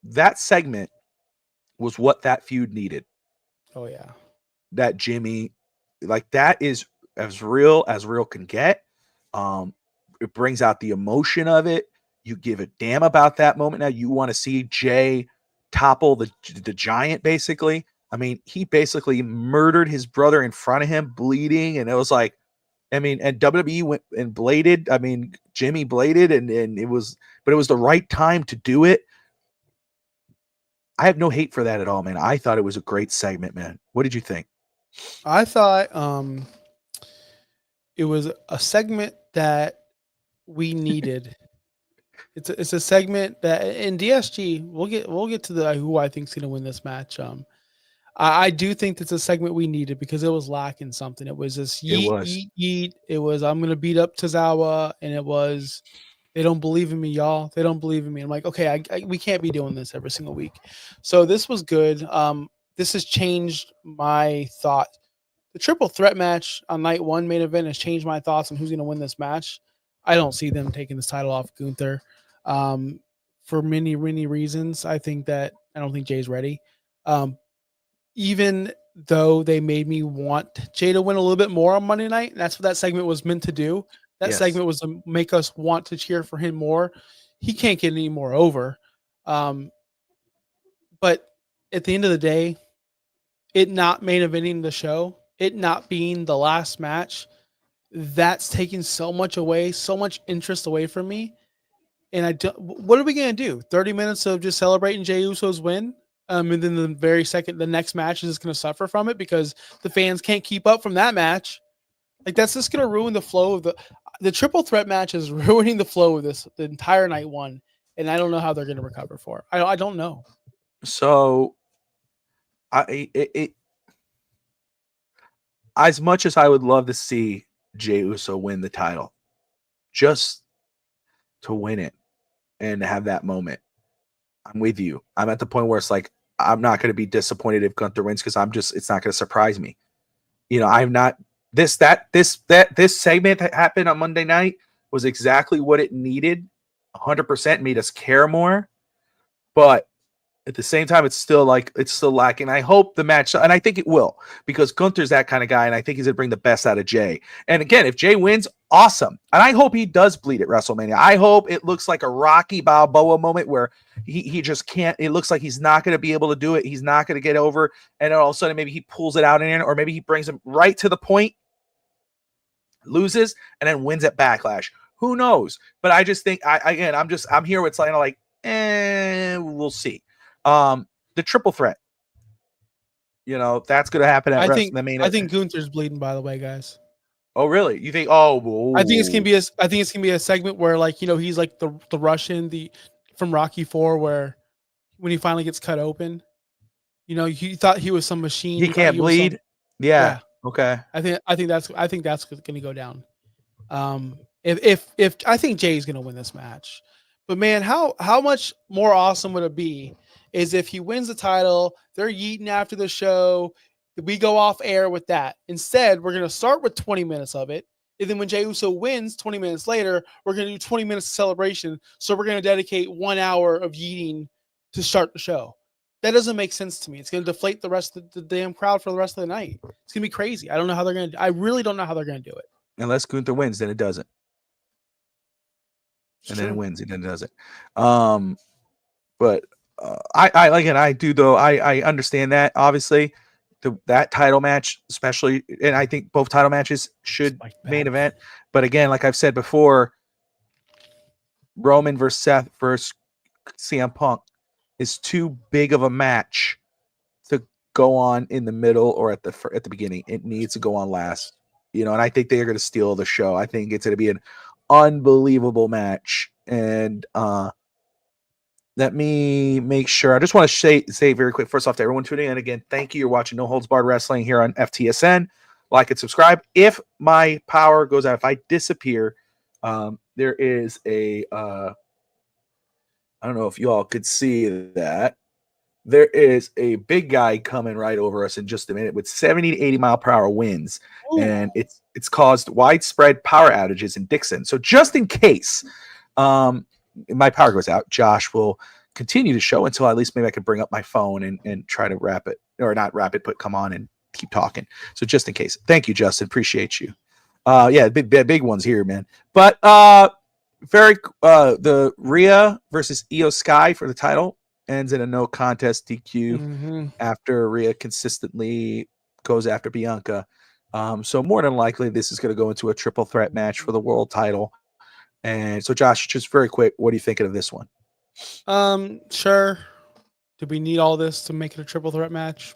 that segment was what that feud needed. Oh yeah. That Jimmy, like, that is as real can get. It brings out the emotion of it. You give a damn about that moment. Now you want to see Jay topple the giant, basically. I mean, he basically murdered his brother in front of him, bleeding, and it was like, I mean, and WWE went and bladed. I mean, Jimmy bladed, and it was, but it was the right time to do it. I have no hate for that at all, man. I thought it was a great segment, man. What did you think? I thought it was a segment that we needed. It's a segment that in DSG we'll get to the who I think is going to win this match. I do think it's a segment we needed because it was lacking something. It was this yeet. It was I'm gonna beat up Tozawa, and it was they don't believe in me, y'all. They don't believe in me. I'm like, okay, we can't be doing this every single week. So this was good. This has changed my thought. The triple threat match on night one main event has changed my thoughts on who's gonna win this match. I don't see them taking this title off Gunther for many reasons. I don't think Jay's ready. Even though they made me want Jay to win a little bit more on Monday night, and that's what that segment was meant to do. That segment was to make us want to cheer for him more. He can't get any more over. But at the end of the day, it not main eventing the show, it not being the last match, that's taking so much interest away from me. And what are we going to do? 30 minutes of just celebrating Jey Uso's win? And then the next match is just going to suffer from it because the fans can't keep up from that match. Like, that's just going to ruin the flow of the triple threat match is ruining the flow of the entire night one. And I don't know how they're going to recover for it. I don't know. So as much as I would love to see Jey Uso win the title, just to win it and to have that moment, I'm with you. I'm at the point where it's like, I'm not going to be disappointed if Gunther wins because it's not going to surprise me. You know, I'm not this segment that happened on Monday night was exactly what it needed. 100% made us care more, but at the same time, it's still lacking. I hope the match, and I think it will, because Gunther's that kind of guy, and I think he's going to bring the best out of Jay. And again, if Jay wins, awesome. And I hope he does bleed at WrestleMania. I hope it looks like a Rocky Balboa moment where he just can't, it looks like he's not going to be able to do it. He's not going to get over. And then all of a sudden, maybe he pulls it out in, or maybe he brings him right to the point, loses, and then wins at Backlash. Who knows? But I just think, I'm here with like, we'll see. The triple threat, that's going to happen at the main. I think Gunther's bleeding, by the way, guys. Oh, really? You think? Oh, I think it's gonna be a segment where, like, he's like the Russian from Rocky IV, where when he finally gets cut open, he thought he was some machine. He can't bleed. Yeah. Okay. I think that's gonna go down. If I think Jay's gonna win this match, but man, how much more awesome would it be is if he wins the title, they're yeeting after the show, we go off air with that. Instead, we're going to start with 20 minutes of it. And then when Jey Uso wins 20 minutes later, we're going to do 20 minutes of celebration. So we're going to dedicate 1 hour of yeeting to start the show. That doesn't make sense to me. It's going to deflate the rest of the damn crowd for the rest of the night. It's going to be crazy. I really don't know how they're going to do it. Unless Gunther wins, then it doesn't. And then it wins, and then it doesn't. But I do, though. I understand that, obviously. That title match, especially, and I think both title matches should main event. But again, like I've said before, Roman versus Seth versus CM Punk is too big of a match to go on in the middle or at the beginning. It needs to go on last, and I think they're going to steal the show. I think it's going to be an unbelievable match. And let me make sure. I just want to say very quick, first off, to everyone tuning in again, thank you. You're watching No Holds Barred Wrestling here on FTSN. Like and subscribe. If my power goes out, if I disappear, there is a I don't know if you all could see that. There is a big guy coming right over us in just a minute with 70 to 80 mile per hour winds. Ooh. And it's caused widespread power outages in Dixon. So just in case my power goes out, Josh will continue to show until at least maybe I could bring up my phone and try to wrap it, or not wrap it, but come on and keep talking. So just in case. Thank you, Justin. Appreciate you. Big ones here, man. But the Rhea versus Io Sky for the title, ends in a no contest DQ Mm-hmm. after Rhea consistently goes after Bianca. So more than likely, this is going to go into a triple threat match for the world title. And so, Josh, just very quick, what are you thinking of this one? Sure. Did we need all this to make it a triple threat match?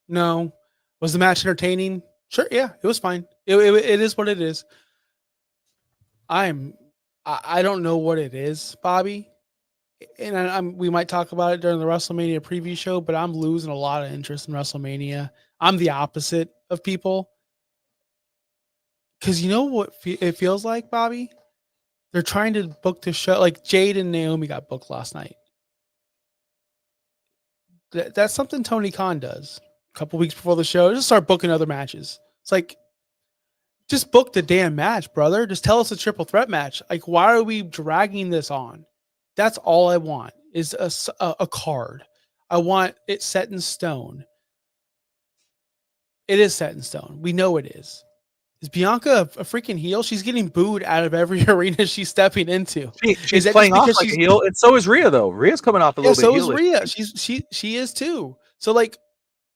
No. Was the match entertaining? Sure. Yeah, it was fine. It is what it is. I don't know what it is, Bobby. And we might talk about it during the WrestleMania preview show, but I'm losing a lot of interest in WrestleMania. I'm the opposite of people. Because you know what it feels like, Bobby? They're trying to book the show. Like Jade and Naomi got booked last night. That's something Tony Khan does. A couple weeks before the show, just start booking other matches. It's like, just book the damn match, brother. Just tell us a triple threat match. Like, why are we dragging this on? That's all I want is a card. I want it set in stone. It is set in stone. We know it is. Is Bianca a freaking heel? She's getting booed out of every arena she's stepping into. She's playing off like a heel, and so is Rhea, though. Rhea's coming off a little bit. So is Rhea. She is too. So like,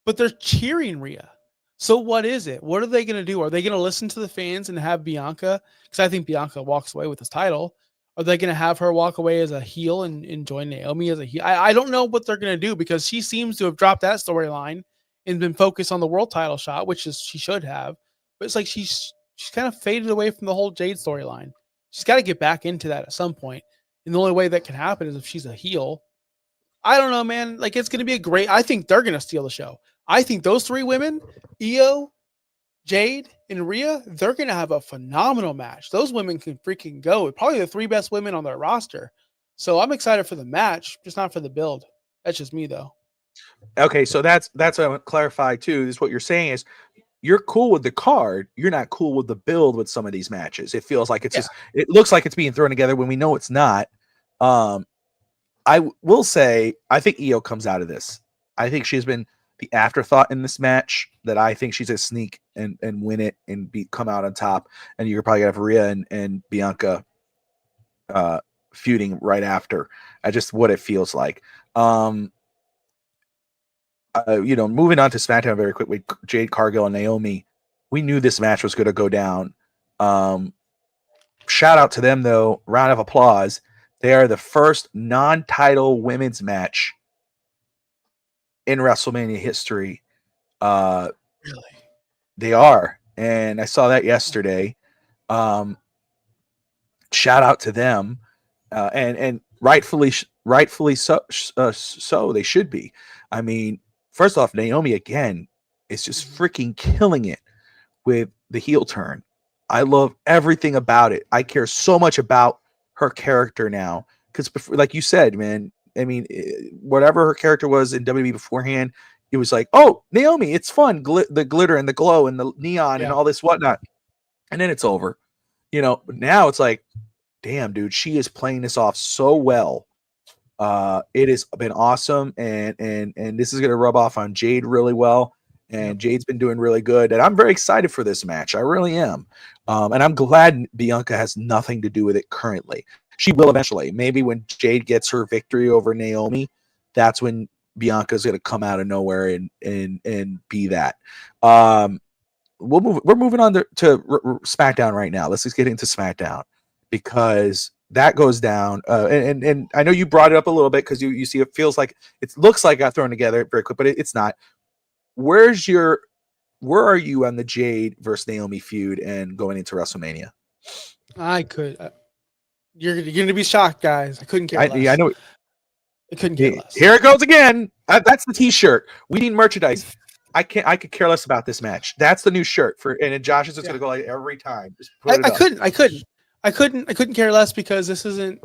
but they're cheering Rhea. So what is it? What are they going to do? Are they going to listen to the fans and have Bianca? Because I think Bianca walks away with this title. Are they going to have her walk away as a heel and join Naomi as a heel? I don't know what they're going to do because she seems to have dropped that storyline and been focused on the world title shot, which is she should have. But it's like she's kind of faded away from the whole Jade storyline. She's got to get back into that at some point. And the only way that can happen is if she's a heel. I don't know, man. Like, it's going to be a great. I think they're going to steal the show. I think those three women, Io, Jade, and Rhea, they're going to have a phenomenal match. Those women can freaking go. Probably the three best women on their roster. So I'm excited for the match, just not for the build. That's just me, though. Okay, so that's what I want to clarify too. Is what you're saying is you're cool with the card. You're not cool with the build with some of these matches. It feels like it's just. It looks like it's being thrown together when we know it's not. I will say I think Io comes out of this. I think she's been the afterthought in this match. That I think she's a sneak and win it and come out on top. And you're probably gonna have Rhea and Bianca feuding right after. Just what it feels like. Moving on to SmackDown very quickly, Jade Cargill and Naomi. We knew this match was going to go down. Shout out to them, though. Round of applause. They are the first non-title women's match in WrestleMania history. Really? They are. And I saw that yesterday. Shout out to them. And rightfully so, they should be. I mean, first off, Naomi, again, is just freaking killing it with the heel turn. I love everything about it. I care so much about her character now. Because, like you said, man, I mean, whatever her character was in WWE beforehand, it was like, oh, Naomi, it's fun. The glitter and the glow and the neon and all this whatnot. And then it's over. Now it's like, damn, dude, she is playing this off so well. It has been awesome, and this is going to rub off on Jade really well. And Jade's been doing really good, and I'm very excited for this match. I really am, and I'm glad Bianca has nothing to do with it currently. She will eventually. Maybe when Jade gets her victory over Naomi, that's when Bianca's going to come out of nowhere and be that. We're moving on to SmackDown right now. Let's just get into SmackDown because that goes down. And I know you brought it up a little bit because you see it feels like it looks like it got thrown together very quick, but it's not. Where are you on the Jade versus Naomi feud and going into WrestleMania? You're going to be shocked, guys. I couldn't care less. Yeah, I know. I couldn't care less. Here it goes again. That's the T-shirt. We need merchandise. I could care less about this match. That's the new shirt and Josh is just going to go like every time. Just put it up. I couldn't care less because this isn't.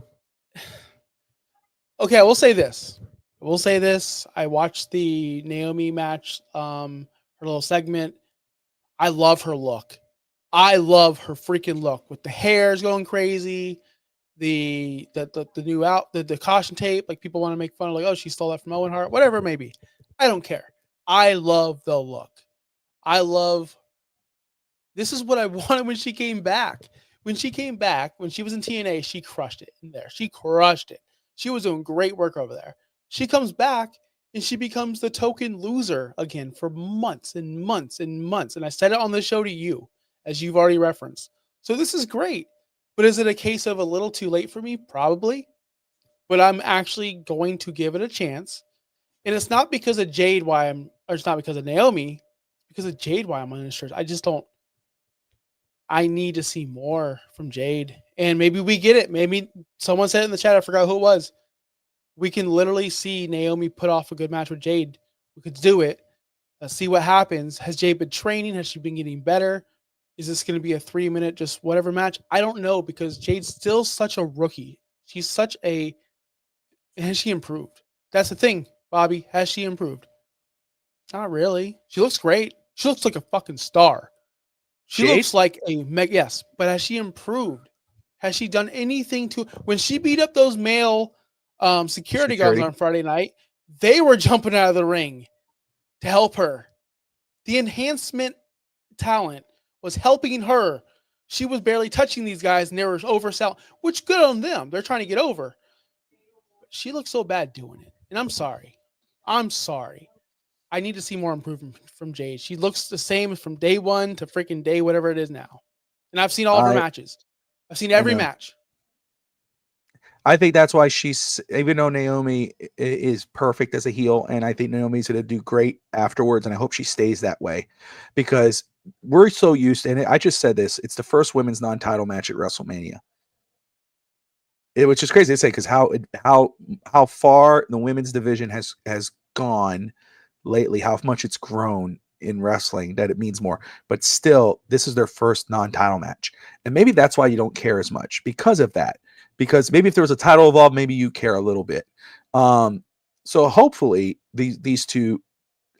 Okay, I will say this. I watched the Naomi match, her little segment. I love her look. I love her freaking look with the hairs going crazy, the new the caution tape. Like people want to make fun of, like, oh, she stole that from Owen Hart, whatever it may be. I don't care. I love the look. This is what I wanted when she came back. When she was in TNA, she crushed it in there. She crushed it. She was doing great work over there. She comes back and she becomes the token loser again for months and months and months. And I said it on the show to you, as you've already referenced. So this is great. But is it a case of a little too late for me? Probably. But I'm actually going to give it a chance. And it's not because of Jade why I'm, or it's not because of Naomi, it's because of Jade why I'm uninsured. I just don't, I need to see more from Jade. And maybe we get it. Maybe someone said it in the chat, I forgot who it was. We can literally see Naomi put off a good match with Jade. We could do it. Let's see what happens. Has Jade been training? Has she been getting better? Is this going to be a 3-minute just whatever match? I don't know because Jade's still such a rookie. She's such a, has she improved? That's the thing, Bobby. Has she improved? Not really. She looks great. She looks like a fucking star. She Jade? looks like a yes, but has she improved? Has she done anything to when she beat up those male security guards on Friday night? They were jumping out of the ring to help her. The enhancement talent was helping her. She was barely touching these guys, and they were overselling, which good on them. They're trying to get over. But she looks so bad doing it, and I'm sorry. I'm sorry. I need to see more improvement from Jade. She looks the same from day one to freaking day whatever it is now. And I've seen all of her matches. I've seen every match. I think that's why she's, even though Naomi is perfect as a heel, and I think Naomi's going to do great afterwards, and I hope she stays that way, because we're so used to, and I just said this, it's the first women's non-title match at WrestleMania. Which is crazy to say, because how far the women's division has gone lately, how much it's grown in wrestling, that it means more. But still, this is their first non-title match. And maybe that's why you don't care as much, because of that. Because maybe if there was a title involved, maybe you care a little bit. So hopefully these two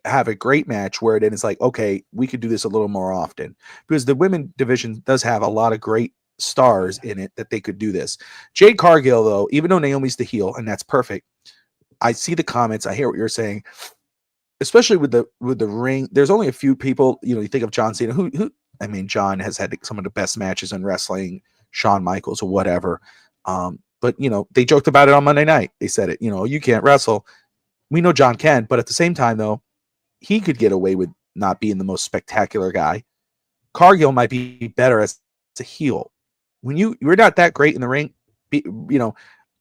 have a great match where then it's like, okay, we could do this a little more often, because the women division does have a lot of great stars in it that they could do this. Jade Cargill, though, even though Naomi's the heel, and that's perfect, I see the comments, I hear what you're saying, especially with the ring. There's only a few people, you think of John Cena, who I mean, John has had some of the best matches in wrestling, Shawn Michaels or whatever. But they joked about it on Monday night. They said it, you can't wrestle. We know John can, but at the same time, though, he could get away with not being the most spectacular guy. Cargill might be better as a heel. When you're not that great in the ring,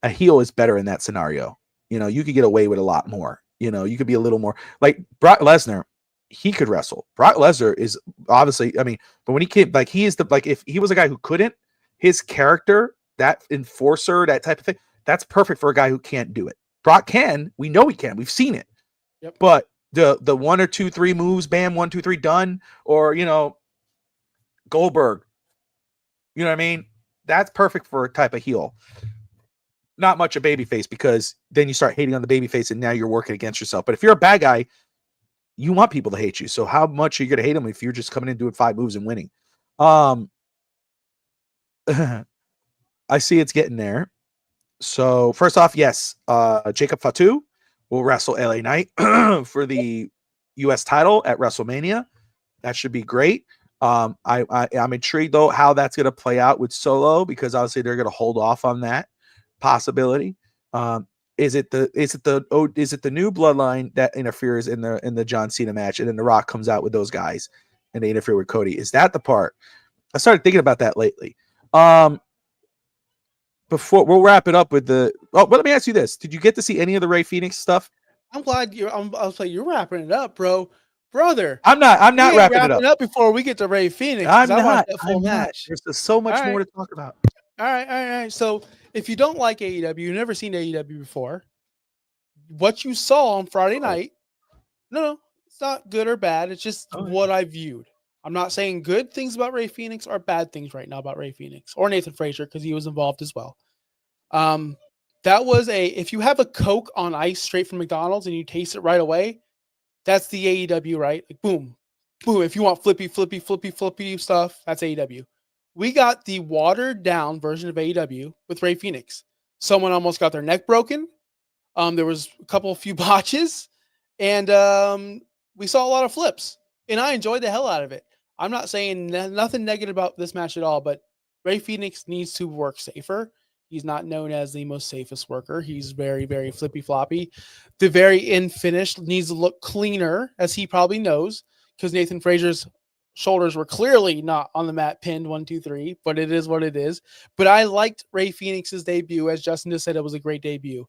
a heel is better in that scenario. You could get away with a lot more. You could be a little more like Brock Lesnar. He could wrestle. Brock Lesnar is obviously, but when he came, he is if he was a guy who couldn't, his character, that enforcer, that type of thing, that's perfect for a guy who can't do it. Brock can. We know he can. We've seen it. Yep. But the 1 or 2, 3 moves, bam, 1, 2, 3, done, or Goldberg. You know what I mean? That's perfect for a type of heel. Not much a babyface, because then you start hating on the babyface and now you're working against yourself. But if you're a bad guy, you want people to hate you. So how much are you going to hate them if you're just coming in doing 5 moves and winning? I see it's getting there. So first off, yes, Jacob Fatu will wrestle LA Knight for the U.S. title at WrestleMania. That should be great. I'm intrigued though how that's going to play out with Solo, because obviously they're going to hold off on that possibility. Is it the new bloodline that interferes in the John Cena match, and then The Rock comes out with those guys and they interfere with Cody? Is that the part? I started thinking about that lately. Before we'll wrap it up with but let me ask you this: did you get to see any of the Rey Fenix stuff? I'm glad I'll say you're wrapping it up, brother. I'm not wrapping it up before we get to Rey Fenix. I'm not. I want that full match. There's just so much more to talk about. All right. So if you don't like AEW, you've never seen AEW before, what you saw on Friday night, no, it's not good or bad. It's just what I viewed. I'm not saying good things about Rey Fenix or bad things right now about Rey Fenix or Nathan Frazier, because he was involved as well. That was if you have a Coke on ice straight from McDonald's and you taste it right away, that's the AEW, right? Like boom, boom. If you want flippy stuff, that's AEW. We got the watered down version of AEW with Rey Fenix. Someone almost got their neck broken. There was a few botches, and we saw a lot of flips, and I enjoyed the hell out of it. I'm not saying nothing negative about this match at all, but Rey Fenix needs to work safer. He's not known as the most safest worker. He's very, very flippy floppy. The very end finish needs to look cleaner, as he probably knows, because Nathan Frazier's shoulders were clearly not on the mat pinned 1, 2, 3, but it is what it is. But I liked Rey Fenix's debut. As Justin just said, it was a great debut.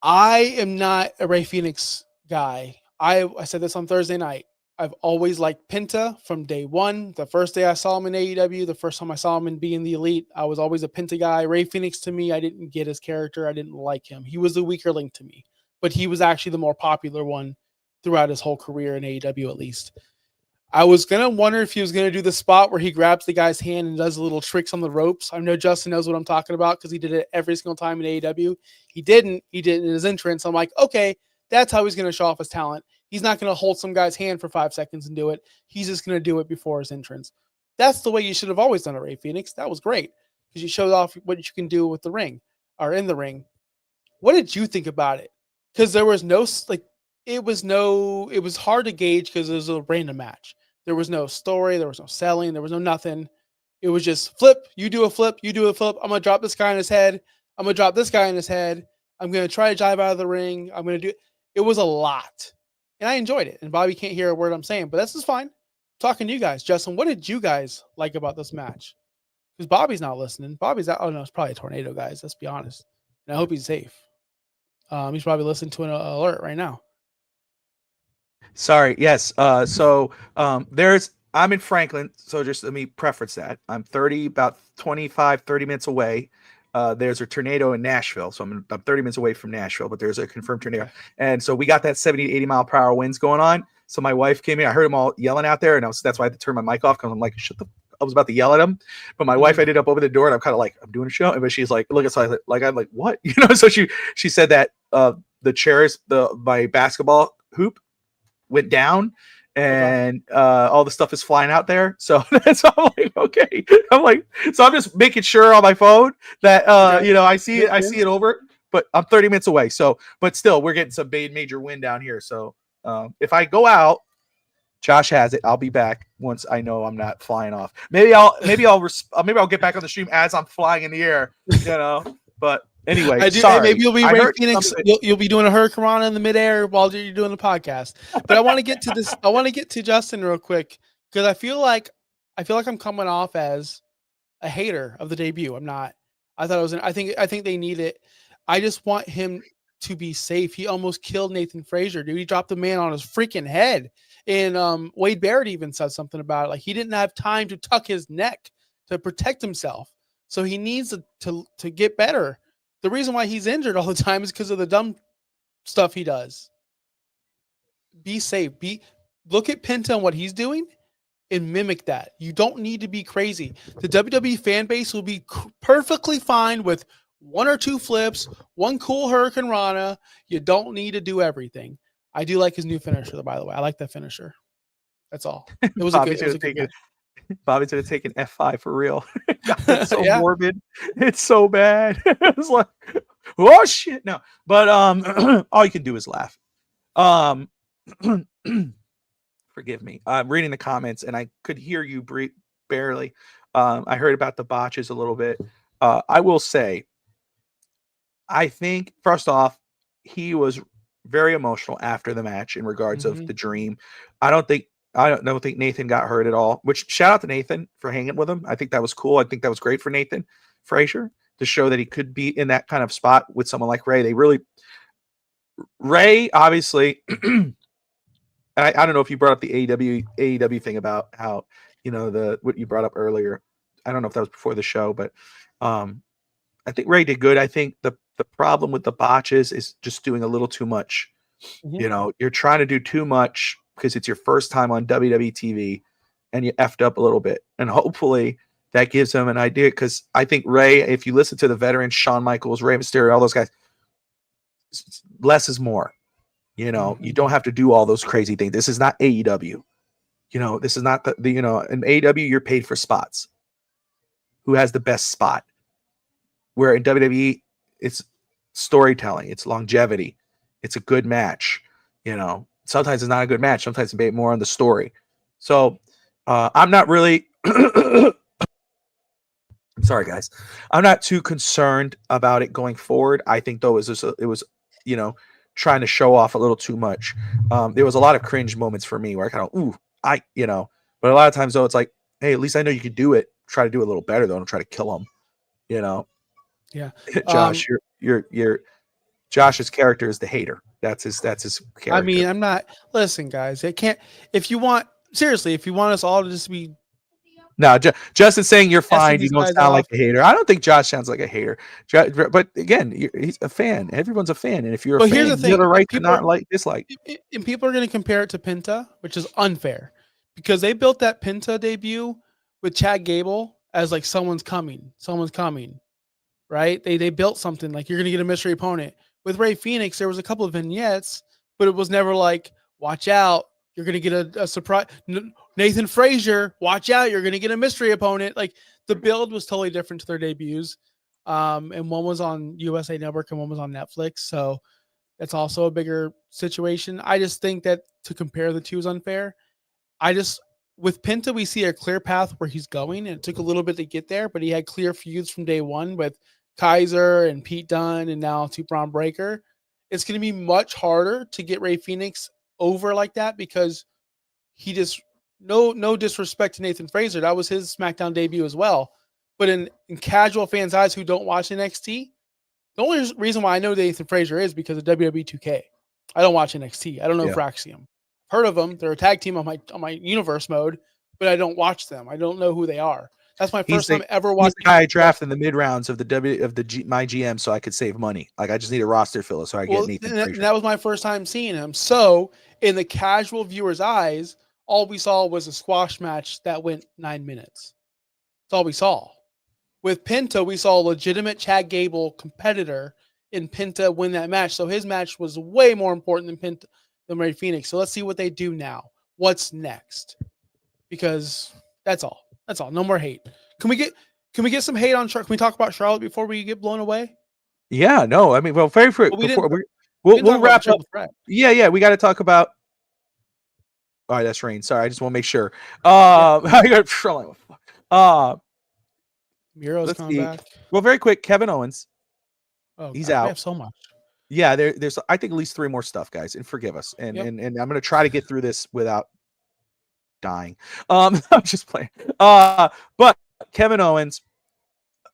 I am not a Rey Fenix guy. I said this on Thursday night. I've always liked Penta from day one. The first day I saw him in AEW, the first time I saw him in being the Elite, I was always a Penta guy. Rey Fenix, to me, I didn't get his character. I didn't like him. He was the weaker link to me, but he was actually the more popular one throughout his whole career in AEW, at least. I was going to wonder if he was going to do the spot where he grabs the guy's hand and does little tricks on the ropes. I know Justin knows what I'm talking about because he did it every single time in AEW. He didn't. He did it in his entrance. I'm like, okay, that's how he's going to show off his talent. He's not going to hold some guy's hand for 5 seconds and do it. He's just going to do it before his entrance. That's the way you should have always done it, Rey Fenix. That was great because you showed off what you can do with the ring or in the ring. What did you think about it? Because there was no, it was hard to gauge because it was a random match. There was no story. There was no selling. There was no nothing. It was just flip. You do a flip. You do a flip. I'm going to drop this guy in his head. I'm going to drop this guy in his head. I'm going to try to jive out of the ring. I'm going to do it. It was a lot. And I enjoyed it. And Bobby can't hear a word I'm saying, but this is fine. I'm talking to you guys. Justin, what did you guys like about this match? Because Bobby's not listening. Bobby's out. Oh, no, it's probably a tornado, guys. Let's be honest. And I hope he's safe. He's probably listening to an alert right now. Sorry. Yes. I'm in Franklin. So just let me preference that. I'm about 25, 30 minutes away. There's a tornado in Nashville. So I'm 30 minutes away from Nashville, but there's a confirmed tornado. And so we got that 70 to 80 mile per hour winds going on. So my wife came in. I heard them all yelling out there. And that's why I had to turn my mic off because I'm like, I was about to yell at him. But my wife ended up over the door and I'm kind of like, I'm doing a show. But she's like, look, it's like I'm like, what? So she said that the chairs, my basketball hoop went down and all the stuff is flying out there. So that's I'm like, okay. I'm like, so I'm just making sure on my phone that I see it over, but I'm 30 minutes away. So, but still, we're getting some major wind down here. So if I go out, Josh has it. I'll be back once I know I'm not flying off. Maybe I'll get back on the stream as I'm flying in the air. But anyway, sorry. Maybe you'll be Rey Fenix. You'll be doing a hurricanrana in the midair while you're doing the podcast. But I want to get to this. I want to get to Justin real quick because I feel like I'm coming off as a hater of the debut. I'm not. I thought it was. I think they need it. I just want him to be safe. He almost killed Nathan Frazier, dude. He dropped the man on his freaking head. And Wade Barrett even said something about it. Like he didn't have time to tuck his neck to protect himself. So he needs to get better. The reason why he's injured all the time is because of the dumb stuff he does. Be safe. Look at Penta and what he's doing and mimic that. You don't need to be crazy. The WWE fan base will be perfectly fine with 1 or 2 flips, 1 cool Hurricane Rana. You don't need to do everything. I do like his new finisher, by the way. I like that finisher. That's all. It was a good match. Bobby's gonna take an F5 for real. God, it's so morbid. It's so bad. It's like, oh shit. No, but all you can do is laugh. Forgive me. I'm reading the comments and I could hear you barely. I heard about the botches a little bit. I will say, I think first off, he was very emotional after the match in regards of the dream. I don't think Nathan got hurt at all, which shout out to Nathan for hanging with him. I think that was cool. I think that was great for Nathan Frazier to show that he could be in that kind of spot with someone like Rey. Rey, obviously, I don't know if you brought up the AEW thing about how, what you brought up earlier. I don't know if that was before the show, but I think Rey did good. I think the problem with the botches is just doing a little too much. You're trying to do too much because it's your first time on WWE TV and you effed up a little bit. And hopefully that gives him an idea because I think Rey, if you listen to the veterans, Shawn Michaels, Rey Mysterio, all those guys, less is more. You don't have to do all those crazy things. This is not AEW. This is not in AEW, you're paid for spots. Who has the best spot? Where in WWE, it's storytelling, it's longevity, it's a good match. Sometimes it's not a good match. Sometimes it's more on the story. So I'm not really. Sorry, guys. I'm not too concerned about it going forward. I think though it was, you know, trying to show off a little too much. There was a lot of cringe moments for me where I kind of but a lot of times though it's like, hey, at least I know you can do it. Try to do it a little better though. Don't try to kill him. You know, Yeah. Josh, you're Josh's character is the hater. That's his character. I mean, I'm not. Listen, guys, it can't. If you want seriously, if you want us all to just be No, Justin's saying you're testing fine. You these don't guys sound like off, a hater. I don't think Josh sounds like a hater. But again, he's a fan. Everyone's a fan, and if you're a but here's fan, the you have thing: a right to people not like dislike. and people are going to compare it to Pinta, which is unfair because they built that Pinta debut with Chad Gable as like someone's coming, right? They built something like you're going to get a mystery opponent. With Ray Phoenix, there was a couple of vignettes, but it was never like, watch out, you're going to get a surprise. Nathan Frazier, watch out, you're going to get a mystery opponent. Like the build was totally different to their debuts. And one was on USA Network and one was on Netflix. So that's also a bigger situation. I just think that to compare the two is unfair. With Pinta, we see a clear path where he's going, and it took a little bit to get there, but he had clear feuds from day one with Kaiser and Pete Dunne and now to Braun Breaker. It's going to be much harder to get Ray Phoenix over like that because he just no disrespect to Nathan Frazier. That was his SmackDown debut as well. But in casual fans' eyes who don't watch NXT, the only reason why I know Nathan Frazier is because of WWE 2K. I don't watch NXT. I don't know Fraxium. Heard of them. They're a tag team on my universe mode, but I don't watch them. I don't know who they are. That's my first time ever watching. He's the guy I drafted in the mid rounds of my GM so I could save money. Like I just need a roster filler so I get Nathan Frazier. That was my first time seeing him. So in the casual viewer's eyes, all we saw was a squash match that went 9 minutes. That's all we saw. With Pinta, we saw a legitimate Chad Gable competitor in Pinta win that match. So his match was way more important than Ray Phoenix. So let's see what they do now. What's next? Because that's all. That's all. No more hate. Can we get some hate on Charlotte? Can we talk about Charlotte before we get blown away? Yeah, no. I mean, well, very quick. We'll wrap up. Yeah. We got to talk about. All right, that's Rain. Sorry, I just want to make sure. I got Charlotte. Miro's coming back. Well, very quick. Kevin Owens. Oh, he's God, out. We have so much. Yeah, there's I think at least 3 more stuff, guys, and forgive us. And I'm gonna try to get through this without dying. I'm just playing. But Kevin Owens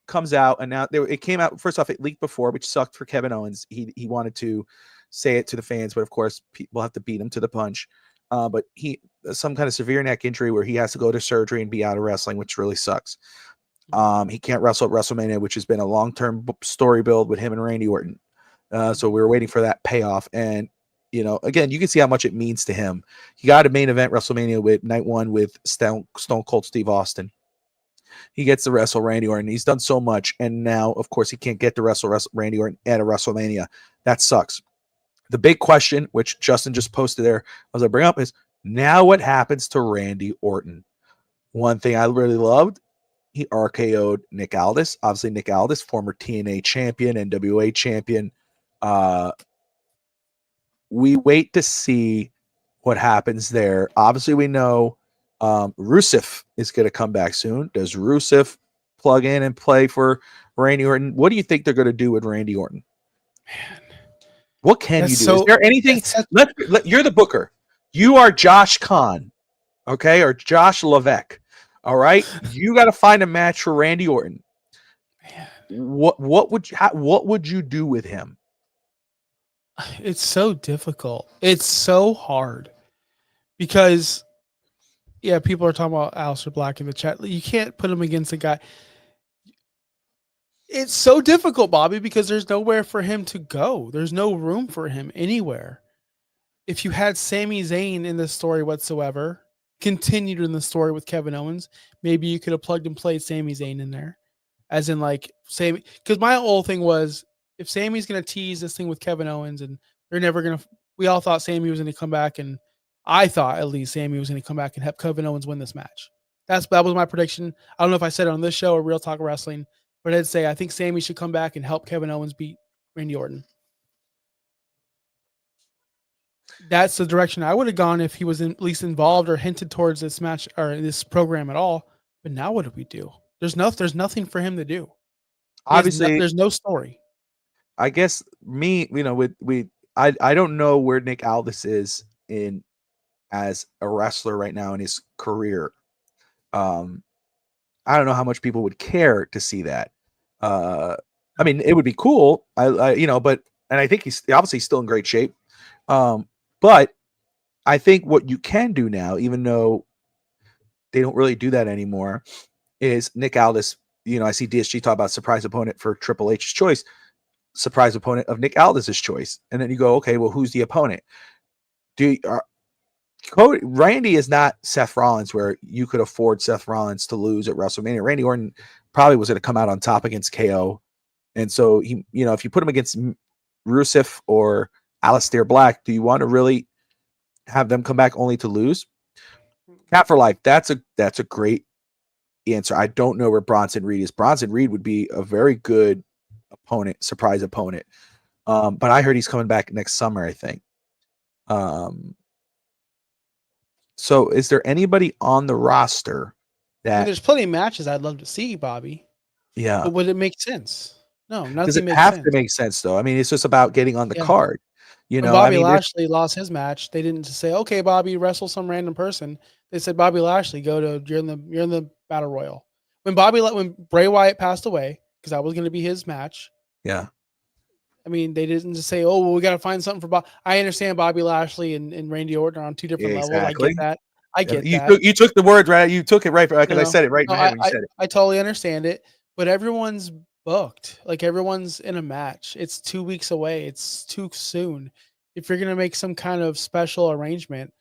comes out, and now it came out. First off, it leaked before, which sucked for Kevin Owens. He wanted to say it to the fans, but of course, we'll have to beat him to the punch. But he some kind of severe neck injury where he has to go to surgery and be out of wrestling, which really sucks. He can't wrestle at WrestleMania, which has been a long-term story build with him and Randy Orton. So we were waiting for that payoff. And, again, you can see how much it means to him. He got a main event WrestleMania with night 1 with Stone Cold Steve Austin. He gets to wrestle Randy Orton. He's done so much. And now, of course, he can't get to wrestle Randy Orton at a WrestleMania. That sucks. The big question, which Justin just posted there, as I bring up, is now what happens to Randy Orton? One thing I really loved, he RKO'd Nick Aldis. Obviously, Nick Aldis, former TNA champion, NWA champion. We wait to see what happens there. Obviously, we know Rusev is going to come back soon. Does Rusev plug in and play for Randy Orton? What do you think they're going to do with Randy Orton? Man, what can you do? Is there anything? You're the booker. You are Josh Kahn, okay, or Josh Levesque. All right, you got to find a match for Randy Orton. Man. What would you do with him? It's so difficult. It's so hard because, people are talking about Aleister Black in the chat. You can't put him against a guy. It's so difficult, Bobby, because there's nowhere for him to go. There's no room for him anywhere. If you had Sami Zayn in this story whatsoever, continued in the story with Kevin Owens, maybe you could have plugged and played Sami Zayn in there. As in like Sami, because my whole thing was if Sami's going to tease this thing with Kevin Owens and they're never going to, we all thought Sami was going to come back, and I thought at least Sami was going to come back and have Kevin Owens win this match. That was my prediction. I don't know if I said it on this show or Real Talk Wrestling, but I'd say I think Sami should come back and help Kevin Owens beat Randy Orton. That's the direction I would have gone if he was at least involved or hinted towards this match or this program at all. But now what do we do? There's nothing for him to do. Obviously, there's no story. I guess I don't know where Nick Aldis is in as a wrestler right now in his career. I don't know how much people would care to see that. I mean, it would be cool. But I think he's obviously still in great shape. But I think what you can do now, even though they don't really do that anymore, is Nick Aldis. I see DSG talk about surprise opponent for Triple H's choice, surprise opponent of Nick Aldis's choice, and then you go, okay, well, who's the opponent? Randy is not Seth Rollins, where you could afford Seth Rollins to lose at WrestleMania. Randy Orton probably was going to come out on top against KO, and so if you put him against Rusev or Aleister Black, do you want to really have them come back only to lose? Cat for life. That's a great answer. I don't know where Bronson Reed is. Bronson Reed would be a very good opponent, surprise opponent. But I heard he's coming back next summer, I think. So is there anybody on the roster that there's plenty of matches I'd love to see, Bobby. Yeah. But would it make sense? No, nothing Does it makes have sense. to make sense though? I mean, it's just about getting on the card. When Bobby Lashley lost his match, they didn't just say, "Okay, Bobby, wrestle some random person." They said, "Bobby Lashley, you're in the battle royal." When Bray Wyatt passed away, because that was going to be his match. Yeah. I mean, they didn't just say, "Oh, well, we got to find something for Bob." I understand Bobby Lashley and Randy Orton are on two different levels. I get that. I get that. You took the words right. You took it right because I said it right when you said it. I totally understand it, but everyone's booked. Like everyone's in a match. It's 2 weeks away. It's too soon. If you're gonna make some kind of special arrangement,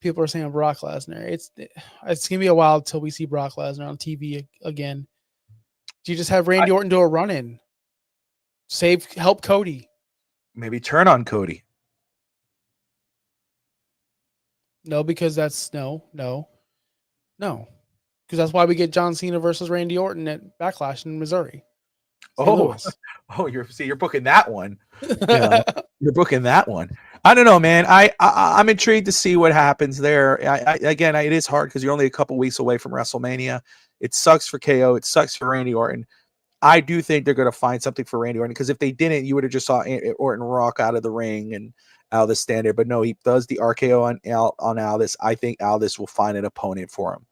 people are saying Brock Lesnar. It's gonna be a while till we see Brock Lesnar on TV again. Do you just have Randy Orton do a run-in? Help Cody. Maybe turn on Cody. No, because that's no. Because that's why we get John Cena versus Randy Orton at Backlash in Missouri. You're booking that one. You're booking that one. I don't know, man. I'm intrigued to see what happens there. It is hard because you're only a couple weeks away from WrestleMania. It sucks for KO. It sucks for Randy Orton. I do think they're going to find something for Randy Orton because if they didn't, you would have just saw Orton rock out of the ring and Aldis stand there. But no, he does the RKO on Aldis. I think Aldis will find an opponent for him.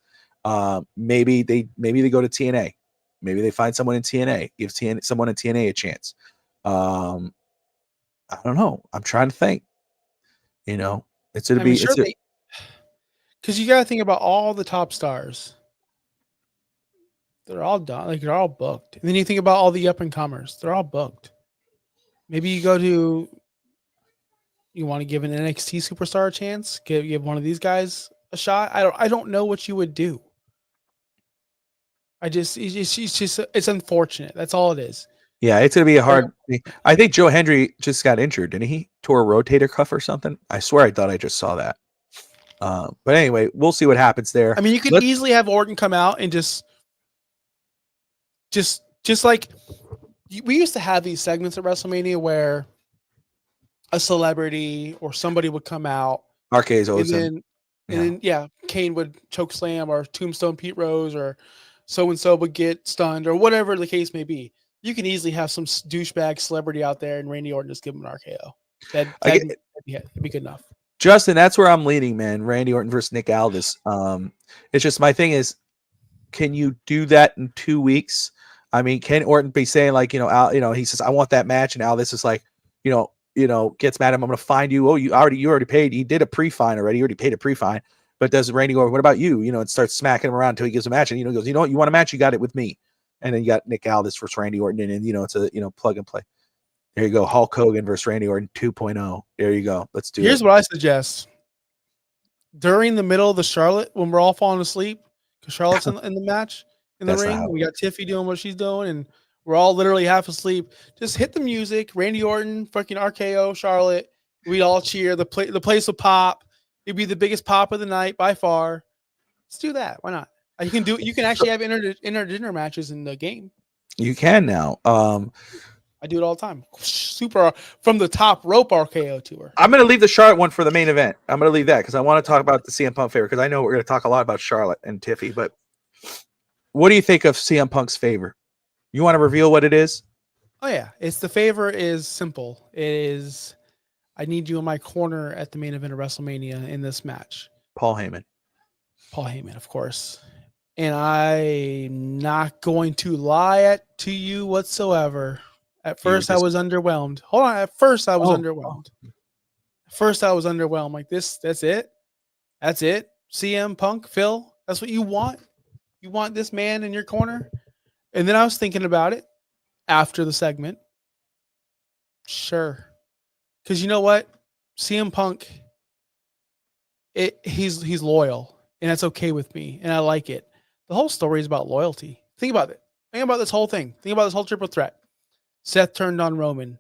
Maybe they go to TNA. Maybe they find someone in TNA. Give someone in TNA a chance. I don't know. I'm trying to think. It's going to be because you got to think about all the top stars. They're all done. Like they're all booked. And then you think about all the up and comers. They're all booked. Maybe you want to give an NXT superstar a chance. Give one of these guys a shot. I don't know what you would do. It's unfortunate. That's all it is. Yeah, it's gonna be a hard thing. I think Joe Hendry just got injured, didn't he? Tore a rotator cuff or something. I swear I thought I just saw that. But anyway, we'll see what happens there. I mean, you could easily have Orton come out and just like we used to have these segments at WrestleMania where a celebrity or somebody would come out. And then Kane would choke slam or tombstone Pete Rose or so-and-so would get stunned or whatever the case may be. You can easily have some douchebag celebrity out there and Randy Orton just give him an RKO. That'd be good enough. Justin, that's where I'm leaning, man. Randy Orton versus Nick Aldis. It's just my thing is, can you do that in 2 weeks? I mean, can Orton be saying like, he says, I want that match. And Aldis is like, gets mad at him. I'm going to find you. Oh, you already paid. He did a pre-fine already. You already paid a pre-fine. But does Randy go, what about you? And starts smacking him around until he gives a match. And, goes, you know what? You want a match? You got it with me. And then you got Nick Aldis versus Randy Orton. And it's a, plug and play. There you go. Hulk Hogan versus Randy Orton 2.0. There you go. Let's do it. Here's what I suggest. During the middle of the Charlotte, when we're all falling asleep, because Charlotte's in the match, in the ring, we got Tiffy doing what she's doing, and we're all literally half asleep. Just hit the music. Randy Orton, fucking RKO, Charlotte. We all cheer. The place will pop. It'd be the biggest pop of the night by far. Let's do that. Why not? You can actually have inter matches in the game. You can now. I do it all the time. Super from the top rope RKO tour. I'm going to leave the Charlotte one for the main event. I'm going to leave that because I want to talk about the CM Punk favor because I know we're going to talk a lot about Charlotte and Tiffy. But What do you think of CM Punk's favor? You want to reveal what it is? Oh yeah, it's the favor is simple. It is I need you in my corner at the main event of WrestleMania in this match. Paul Heyman. Paul Heyman, of course. And I'm not going to lie to you whatsoever. At first, I was underwhelmed. Hold on. At first, I was underwhelmed. At first, I was underwhelmed. Like this, that's it. That's it. CM Punk, Phil, that's what you want? You want this man in your corner? And then I was thinking about it after the segment. Sure. Because you know what? CM Punk, he's loyal, and that's okay with me, and I like it. The whole story is about loyalty. Think about it. Think about this whole thing. Think about this whole triple threat. Seth turned on Roman.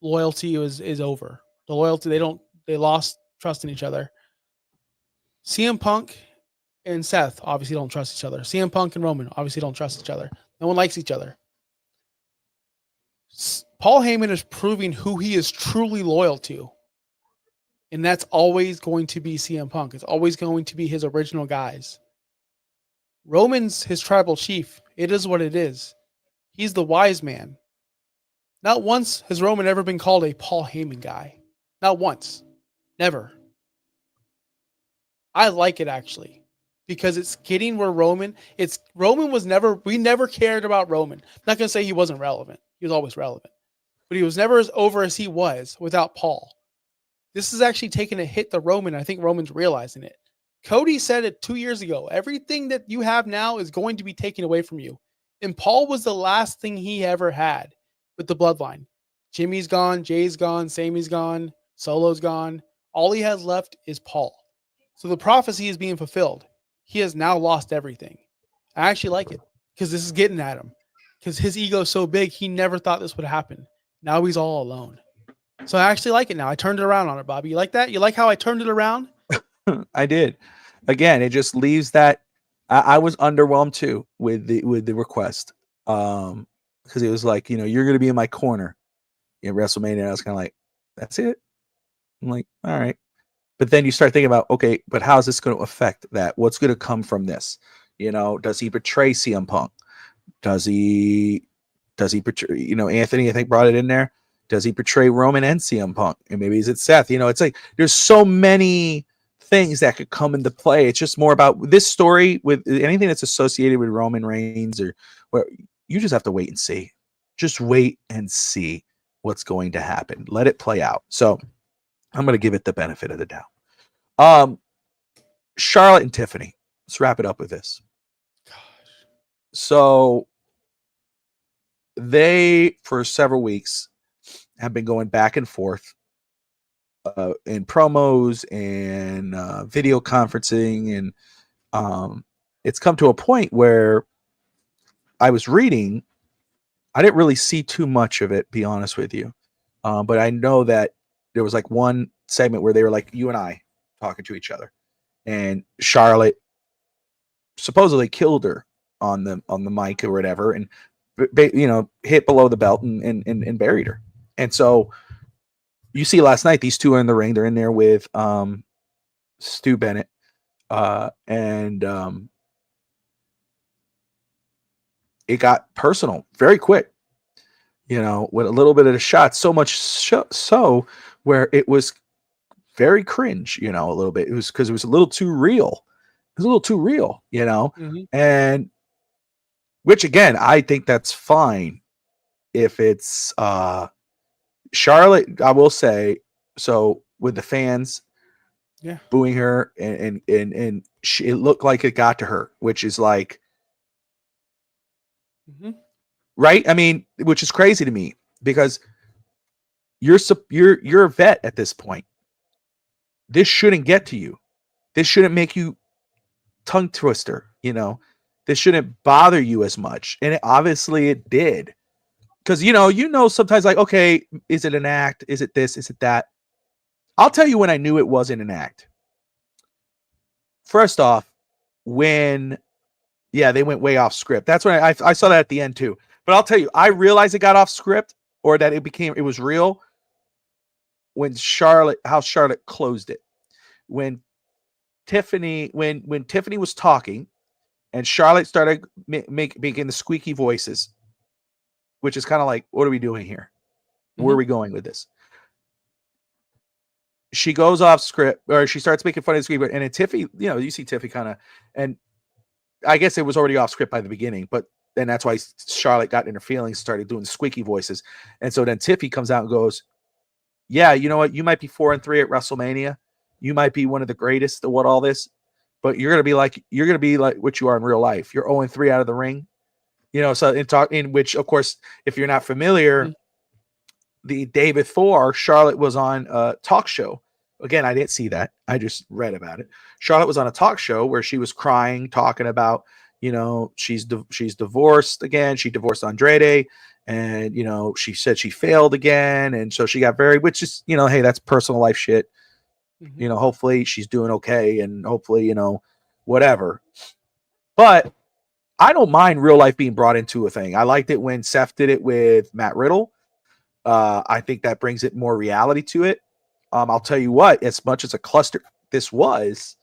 Loyalty is over. The loyalty, they lost trust in each other. CM Punk and Seth obviously don't trust each other. CM Punk and Roman obviously don't trust each other. No one likes each other. Paul Heyman is proving who he is truly loyal to. And that's always going to be CM Punk. It's always going to be his original guys. Roman's his tribal chief. It is what it is. He's the wise man. Not once has Roman ever been called a Paul Heyman guy. Not once. Never. I like it actually. Because it's getting where Roman we never cared about Roman. I'm not going to say he wasn't relevant. He was always relevant. But he was never as over as he was without Paul. This is actually taking a hit to Roman. I think Roman's realizing it. Cody said it 2 years ago. Everything that you have now is going to be taken away from you. And Paul was the last thing he ever had with the bloodline. Jimmy's gone. Jay's gone. Sami's gone. Solo's gone. All he has left is Paul. So the prophecy is being fulfilled. He has now lost everything. I actually like it because this is getting at him. Because his ego is so big, he never thought this would happen. Now he's all alone. So I actually like it now. I turned it around on it, Bobby. You like that? You like how I turned it around? I did. Again, it just leaves that I was underwhelmed too with the request. Because it was like, you're going to be in my corner in WrestleMania. And I was kind of like, that's it. I'm like, all right. But then you start thinking about, okay, but how's this going to affect that? What's going to come from this? Does he betray CM Punk? Does he betray, Anthony, I think, brought it in there. Does he betray Roman and CM Punk? And maybe is it Seth? It's like there's so many things that could come into play. It's just more about this story with anything that's associated with Roman Reigns or where you just have to wait and see. Just wait and see what's going to happen. Let it play out. So I'm going to give it the benefit of the doubt. Charlotte and Tiffany. Let's wrap it up with this. Gosh. So they, for several weeks, have been going back and forth in promos and video conferencing. And it's come to a point where I was reading. I didn't really see too much of it, be honest with you. But I know that there was like one segment where they were like you and I talking to each other. And Charlotte supposedly killed her on the mic or whatever. And, hit below the belt and buried her. And so you see last night, these two are in the ring. They're in there with Stu Bennett. And it got personal very quick, with a little bit of the shot, so much so where it was very cringe, a little bit. It was because it was a little too real. It was a little too real, Mm-hmm. And which, again, I think that's fine if it's Charlotte. I will say, so with the fans booing her and it looked like it got to her, which is like, right? I mean, which is crazy to me because you're a vet at this point. This shouldn't get to you. This shouldn't make you tongue twister, This shouldn't bother you as much. And obviously it did. Because, sometimes like, okay, is it an act? Is it this? Is it that? I'll tell you when I knew it wasn't an act. First off, when, they went way off script. That's when I saw that at the end too. But I'll tell you, I realized it got off script or that it was real when how Charlotte closed it. When Tiffany was talking and Charlotte started making the squeaky voices, which is kind of like, what are we doing here? Where are we going with this? She goes off script, or she starts making fun of the squeaky, and then Tiffy, you see Tiffy kind of, and I guess it was already off script by the beginning, but then that's why Charlotte got in her feelings, started doing squeaky voices. And so then Tiffy comes out and goes, yeah, you know what? You might be 4-3 at WrestleMania. You might be one of the greatest of what all this, but you're going to be like what you are in real life. You're 0-3 out of the ring. So in which, of course, if you're not familiar, the day before, Charlotte was on a talk show. Again, I didn't see that. I just read about it. Charlotte was on a talk show where she was crying, talking about, she's divorced again. She divorced Andrade, and, she said she failed again. And so she got which is, hey, that's personal life shit. Hopefully she's doing okay, and hopefully, whatever. But I don't mind real life being brought into a thing. I liked it when Seth did it with Matt Riddle. I think that brings it more reality to it. I'll tell you what, as much as a cluster this was,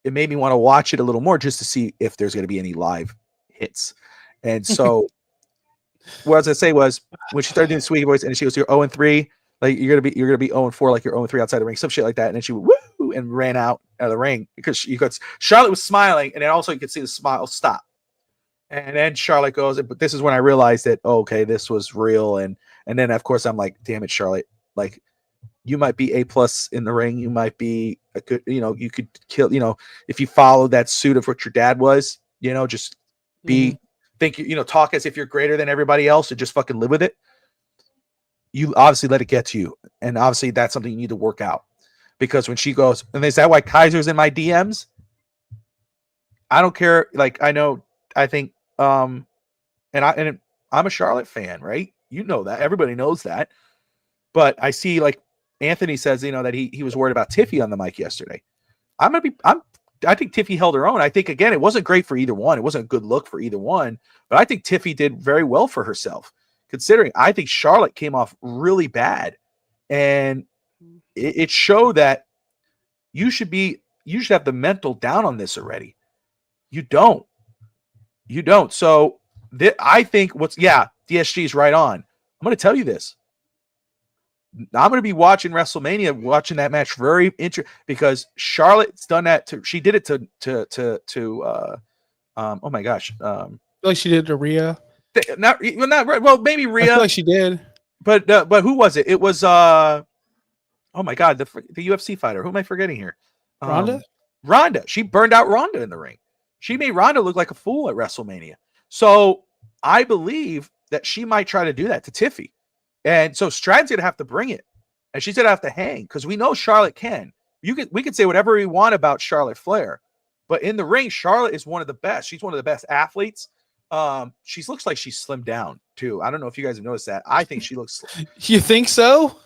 it made me want to watch it a little more just to see if there's going to be any live hits. And so what I was going to say was, when she started doing sweet voice and she goes, you're 0-3, like you're going to be 0-4, like you're 0-3 outside the ring, some shit like that. And then she went, woo, and ran out of the ring because Charlotte was smiling, and then also you could see the smile stop. And then Charlotte goes, but this is when I realized that, okay, this was real. And then of course I'm like, damn it, Charlotte, like, you might be A+ in the ring. You might be a good, you could kill, if you follow that suit of what your dad was, just talk as if you're greater than everybody else and just fucking live with it. You obviously let it get to you. And obviously that's something you need to work out, because when she goes, and is that why Kaiser's in my DMs? I don't care. Like, I think, and I'm a Charlotte fan, right? That everybody knows that, but I see, like, Anthony says, that he was worried about Tiffy on the mic yesterday. I think Tiffy held her own. I think, again, it wasn't great for either one. It wasn't a good look for either one, but I think Tiffy did very well for herself, considering I think Charlotte came off really bad, and it showed that you should have the mental down on this already. You don't. So I think DSG is right on. I'm going to tell you this. I'm going to be watching WrestleMania, watching that match very interesting, because Charlotte's done that she did it to oh my gosh. Like she did to Rhea. Maybe Rhea. I feel like she did. But who was it? It was oh my God, the UFC fighter. Who am I forgetting here? Ronda. She burned out Ronda in the ring. She made Ronda look like a fool at WrestleMania. So I believe that she might try to do that to Tiffy. And so Stratton's going to have to bring it, and she's going to have to hang, because we know Charlotte can. We could say whatever we want about Charlotte Flair, but in the ring, Charlotte is one of the best. She's one of the best athletes. She looks like she's slimmed down too. I don't know if you guys have noticed that. I think she looks. You think so?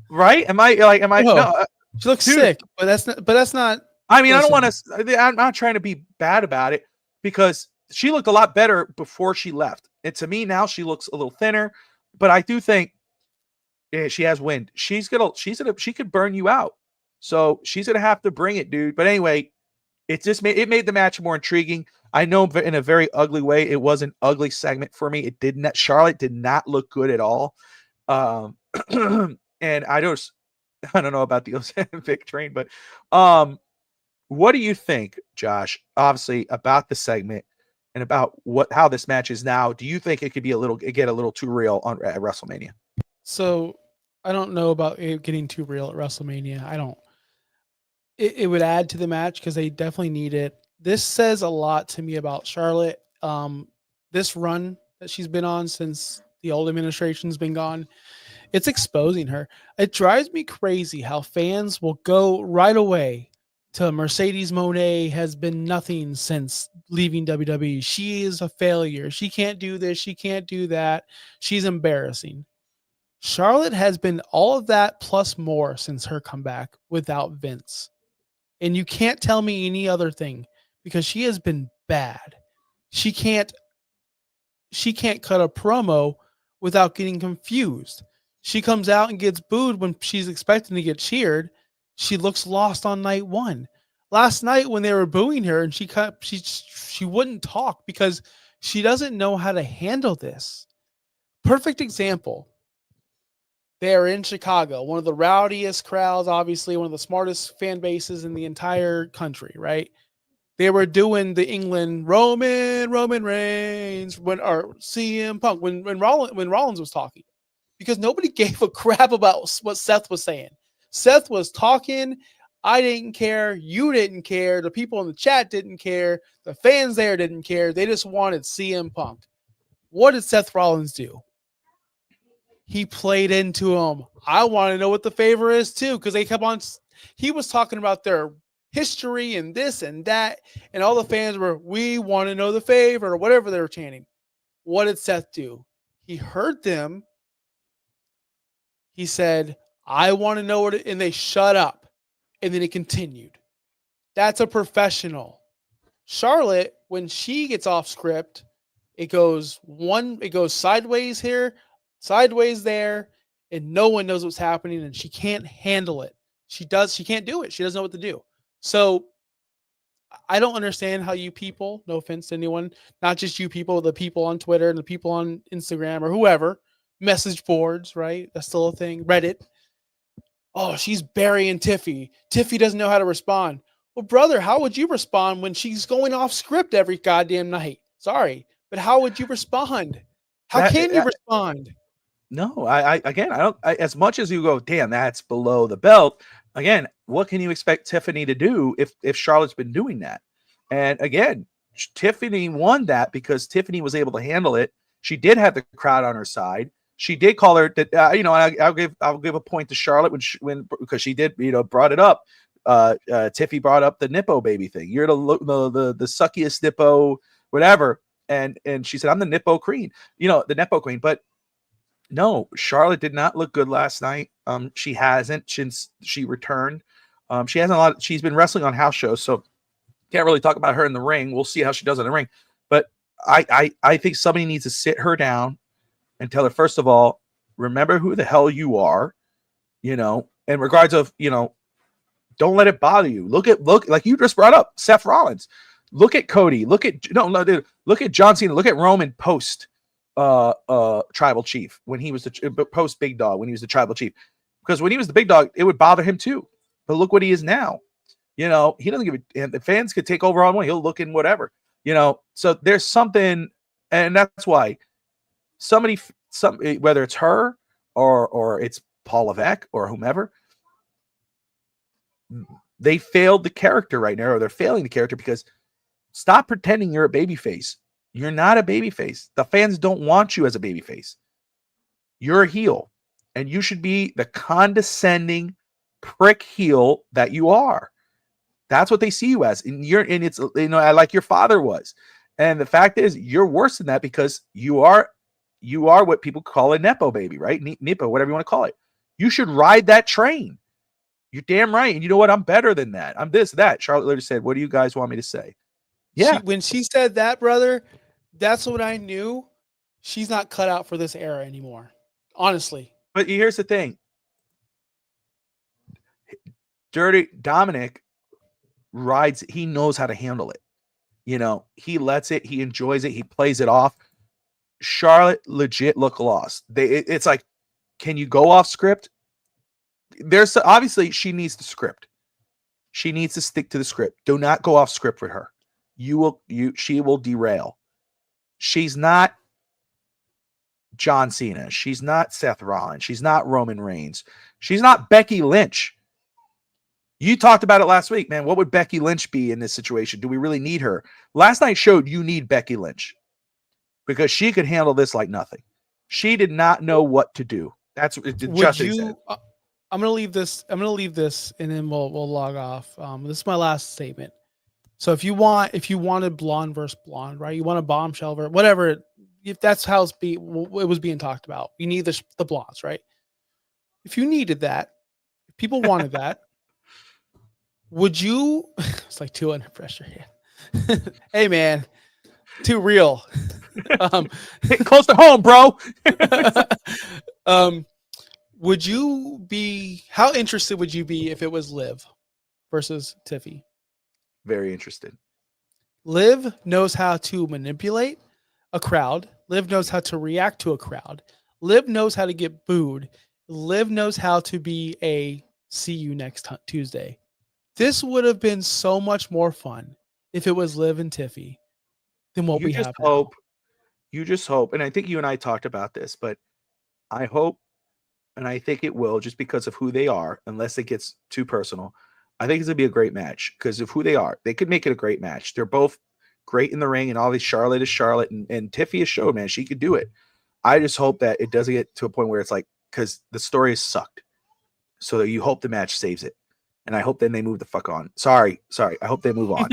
Right? Am I? No, she looks sick, but that's not. I mean, I don't want to. I'm not trying to be bad about it, because she looked a lot better before she left, and to me now she looks a little thinner. But I do think. Yeah, she has wind. She could burn you out. So she's gonna have to bring it, dude. But anyway, it made the match more intriguing. I know in a very ugly way, it was an ugly segment for me. Charlotte did not look good at all. And I don't know about the Ozempic train, but what do you think, Josh? Obviously, about the segment and about how this match is now. Do you think it could get a little too real at WrestleMania? So I don't know about it getting too real at WrestleMania. I don't. It would add to the match because they definitely need it. This says a lot to me about Charlotte. This run that she's been on since the old administration's been gone, it's exposing her. It drives me crazy how fans will go right away to Mercedes Moné has been nothing since leaving WWE. She is a failure. She can't do this. She can't do that. She's embarrassing. Charlotte has been all of that plus more since her comeback without Vince. And you can't tell me any other thing, because she has been bad. She can't cut a promo without getting confused. She comes out and gets booed when she's expecting to get cheered. She looks lost on night one. last night when they were booing her and she wouldn't talk because she doesn't know how to handle this. Perfect example. They're in Chicago, one of the rowdiest crowds, obviously one of the smartest fan bases in the entire country, right? They were doing the England Roman Reigns or CM Punk when Rollins was talking, because nobody gave a crap about what Seth was saying. Seth was talking. I didn't care. You didn't care. The people in the chat didn't care. The fans there didn't care. They just wanted CM Punk. What did Seth Rollins do? He played into him. I want to know what the favor is too, because they kept on. He was talking about their history and this and that, and all the fans were, we want to know the favor, or whatever they were chanting. What did Seth do? He heard them. He said, I want to know what it, and they shut up. And then he continued. That's a professional. Charlotte, when she gets off script, it goes sideways here, sideways there, and no one knows what's happening, and she can't handle it. She can't do it. She doesn't know what to do. So I don't understand how you people, no offense to anyone, not just you people, the people on Twitter and the people on Instagram or whoever, message boards, right? That's still a thing. Reddit. Oh, she's burying Tiffy. Tiffy doesn't know how to respond. Well, brother, how would you respond when she's going off script every goddamn night? Sorry, but how would you respond? How can you respond? No, I don't. As much as you go, damn, that's below the belt. Again, what can you expect Tiffany to do if Charlotte's been doing that? And again, Tiffany won that because Tiffany was able to handle it. She did have the crowd on her side. She did call her that, I'll give a point to Charlotte because she did, brought it up. Tiffy brought up the Nippo baby thing. You're the suckiest Nippo, whatever. And she said, I'm the Nippo queen, the Nippo queen. But no, Charlotte did not look good last night. She hasn't since she returned. She's been wrestling on house shows, so can't really talk about her in the ring. We'll see how she does in the ring. But I think somebody needs to sit her down and tell her, first of all, remember who the hell you are, in regards of, don't let it bother you. Look like you just brought up Seth Rollins. Look at Cody. Look at John Cena. Look at Roman post tribal chief when he was the post big dog, when he was the tribal chief, because when he was the big dog, it would bother him too. But look what he is now. He doesn't give a, and the fans could take over on one. He'll look in whatever, so there's something. And that's why somebody, whether it's her or it's Paul Levesque or whomever, they failed the character right now, or they're failing the character, because stop pretending you're a babyface. You're not a babyface. The fans don't want you as a babyface. You're a heel, and you should be the condescending prick heel that you are. That's what they see you as. And it's, like your father was. And the fact is, you're worse than that, because you are what people call a Nepo baby, right? Nepo, whatever you want to call it. You should ride that train. You're damn right. And you know what? I'm better than that. I'm this, that. Charlotte literally said, what do you guys want me to say? Yeah. When she said that, brother, that's what I knew. She's not cut out for this era anymore. Honestly. But here's the thing. Dirty Dominic rides, he knows how to handle it. He lets it, he enjoys it, he plays it off. Charlotte legit look lost. It's like, can you go off script? There's obviously she needs the script. She needs to stick to the script. Do not go off script with her. She will derail. She's not John Cena. She's not Seth Rollins. She's not Roman Reigns. She's not Becky Lynch. You talked about it last week, man. What would Becky Lynch be in this situation? Do we really need her? Last night showed you need Becky Lynch, because she could handle this like nothing. She did not know what to do. That's just said. I'm gonna leave this. And then we'll log off. This is my last statement. So if you wanted blonde versus blonde, right? You want a bombshell or whatever. If that's how it was being talked about, you need the blondes, right? If you needed that, if people wanted that, would you? It's like too under pressure here. Hey man, too real. Close to home, bro. Would you be? How interested would you be if it was Liv versus Tiffy? very interested. Liv knows how to manipulate a crowd. Liv knows how to react to a crowd. Liv knows how to get booed. Liv knows how to be a see you next Tuesday. This would have been so much more fun if it was Liv and Tiffy than what You we just have now. hope, and I think you and I talked about this, but I hope, and I think it will, just because of who they are, unless it gets too personal. I think it's gonna be a great match because of who they are. They could make it a great match. They're both great in the ring, and obviously Charlotte is Charlotte, and Tiffy is showed, man. She could do it. I just hope that it doesn't get to a point where it's like, because the story has sucked. So you hope the match saves it. And I hope then they move the fuck on. Sorry. I hope they move on.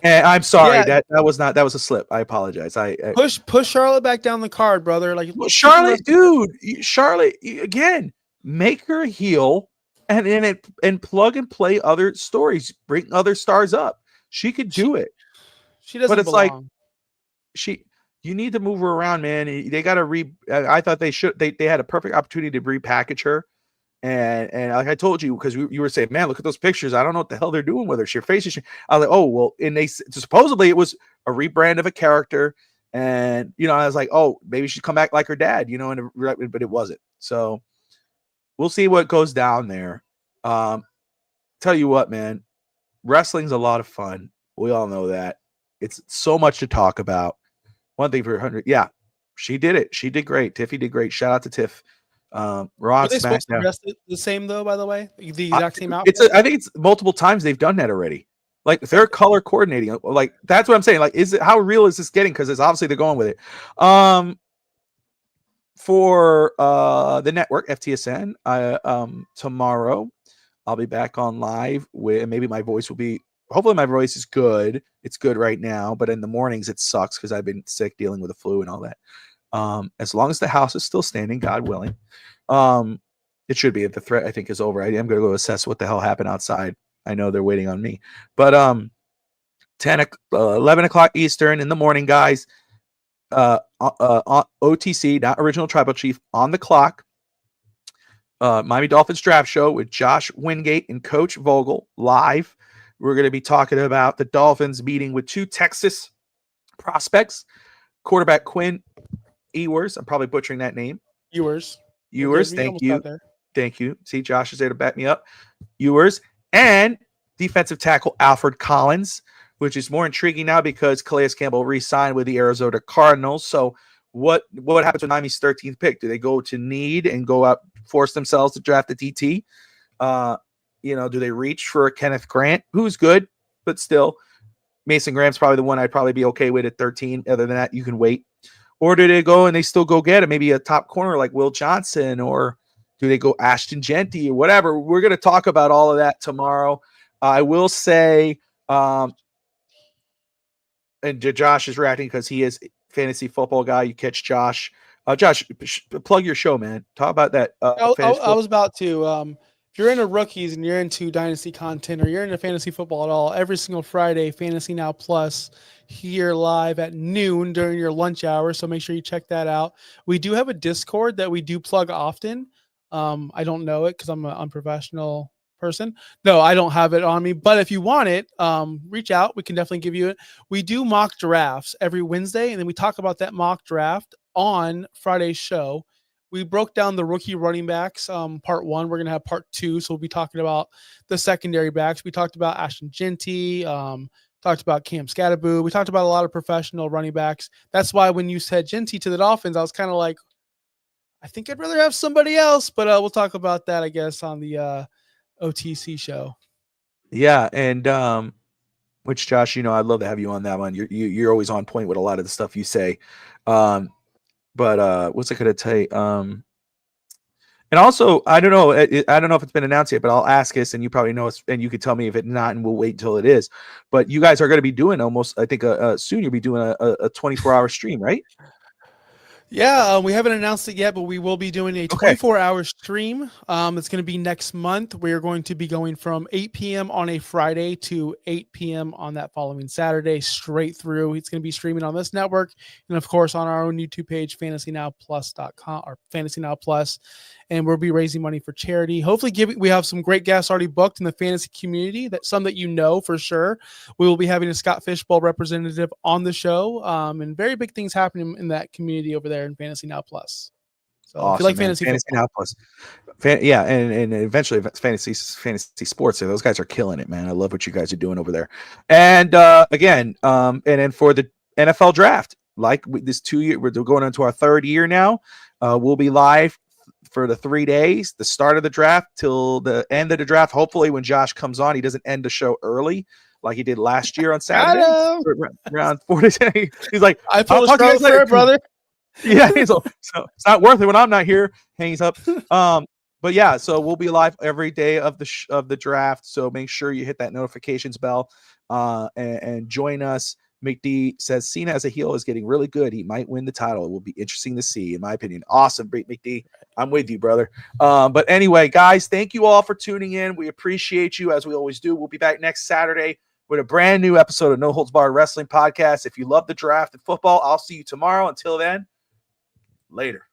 And I'm sorry. Yeah. That was a slip. I apologize. I push Charlotte back down the card, brother. Like Charlotte, dude. Charlotte, again, make her a heel and plug and play other stories. Bring other stars up. She could do it. She doesn't But it's belong. like you need to move her around, man. They got to I thought they should. They had a perfect opportunity to repackage her. And like I told you, because you were saying, man, look at those pictures. I don't know what the hell they're doing with her. Her face is. I was like, oh well. And they supposedly it was a rebrand of a character, and I was like, oh, maybe she'd come back like her dad, but it wasn't. So we'll see what goes down there. Tell you what, man, wrestling's a lot of fun. We all know that. It's so much to talk about. One thing for 100, yeah, she did it. She did great. Tiffy did great. Shout out to Tiff. Raw, Are they supposed to SmackDown. dress the same though? By the way, the exact same I think it's multiple times they've done that already. Like they're color coordinating. Like that's what I'm saying. Like, how real is this getting? Because it's obviously they're going with it. For the network FTSN, tomorrow I'll be back on live with maybe my voice will be. Hopefully my voice is good. It's good right now, but in the mornings it sucks because I've been sick dealing with the flu and all that. As long as the house is still standing, God willing, it should be. If the threat I think is over, I am going to go assess what the hell happened outside. I know they're waiting on me, but 11 o'clock Eastern in the morning, guys. OTC, not Original Tribal Chief, on the clock. Miami Dolphins draft show with Josh Wingate and Coach Vogel live. We're going to be talking about the Dolphins meeting with two Texas prospects, quarterback Quinn Ewers. I'm probably butchering that name. Ewers. Thank you. Thank you. See, Josh is there to back me up. Ewers and defensive tackle Alfred Collins, which is more intriguing now because Calais Campbell re-signed with the Arizona Cardinals. So what happens with Miami's 13th pick? Do they go to need and go out, force themselves to draft the DT? Do they reach for a Kenneth Grant, who's good, but still, Mason Graham's probably the one I'd probably be okay with at 13. Other than that, you can wait. Or do they go and they still go get it? Maybe a top corner like Will Johnson, or do they go Ashton Genty or whatever? We're going to talk about all of that tomorrow. I will say, and Josh is reacting because he is a fantasy football guy. You catch Josh. Josh, plug your show, man. Talk about that. I was about to. If you're into rookies and you're into dynasty content or you're into fantasy football at all, every single Friday, Fantasy Now Plus here live at noon during your lunch hour. So make sure you check that out. We do have a Discord that we do plug often. I don't know it because I'm an unprofessional person. No, I don't have it on me. But if you want it, reach out. We can definitely give you it. We do mock drafts every Wednesday, and then we talk about that mock draft on Friday's show. We broke down the rookie running backs, part one. We're going to have part two. So we'll be talking about the secondary backs. We talked about Ashton Genty, talked about Cam Scatterboo. We talked about a lot of professional running backs. That's why when you said Genty to the Dolphins, I was kind of like, I think I'd rather have somebody else. But we'll talk about that, I guess, on the OTC show. Yeah. And which, Josh, I'd love to have you on that one. You're always on point with a lot of the stuff you say. But what's I going to tell you? And also, I don't know if it's been announced yet, but I'll ask this, and you probably know, and you could tell me if it's not, and we'll wait until it is. But you guys are going to be doing almost, I think, soon you'll be doing a 24-hour stream, right? Yeah, we haven't announced it yet, but we will be doing a 24-hour stream. It's going to be next month. We are going to be going from 8 p.m. on a Friday to 8 p.m. on that following Saturday, straight through. It's going to be streaming on this network and, of course, on our own YouTube page, fantasynowplus.com or Fantasy Now Plus. and we'll be raising money for charity. Hopefully, we have some great guests already booked in the fantasy community. That some that you know for sure. We will be having a Scott Fishbowl representative on the show, and very big things happening in that community over there in Fantasy Now Plus. So Awesome, if you like man. fantasy Fantasy football. Now Plus. Yeah, and eventually fantasy sports. Those guys are killing it, man. I love what you guys are doing over there. And again, and then for the NFL draft, like this 2 year, we're going into our third year now. We'll be live for the 3 days, the start of the draft till the end of the draft. Hopefully, when Josh comes on, he doesn't end the show early like he did last year on Saturday. Around 4 days. He's like, I I'll pulled talk to you guys later, brother. Yeah, so it's not worth it when I'm not here. Hangs up. But yeah, so we'll be live every day of the draft. So make sure you hit that notifications bell and join us. McD says Cena as a heel is getting really good. He might win the title. It will be interesting to see, in my opinion. Awesome, great McD. I'm with you, brother. But anyway, guys, thank you all for tuning in. We appreciate you as we always do. We'll be back next Saturday with a brand new episode of No Holds Barred Wrestling Podcast. If you love the draft and football, I'll see you tomorrow. Until then, later.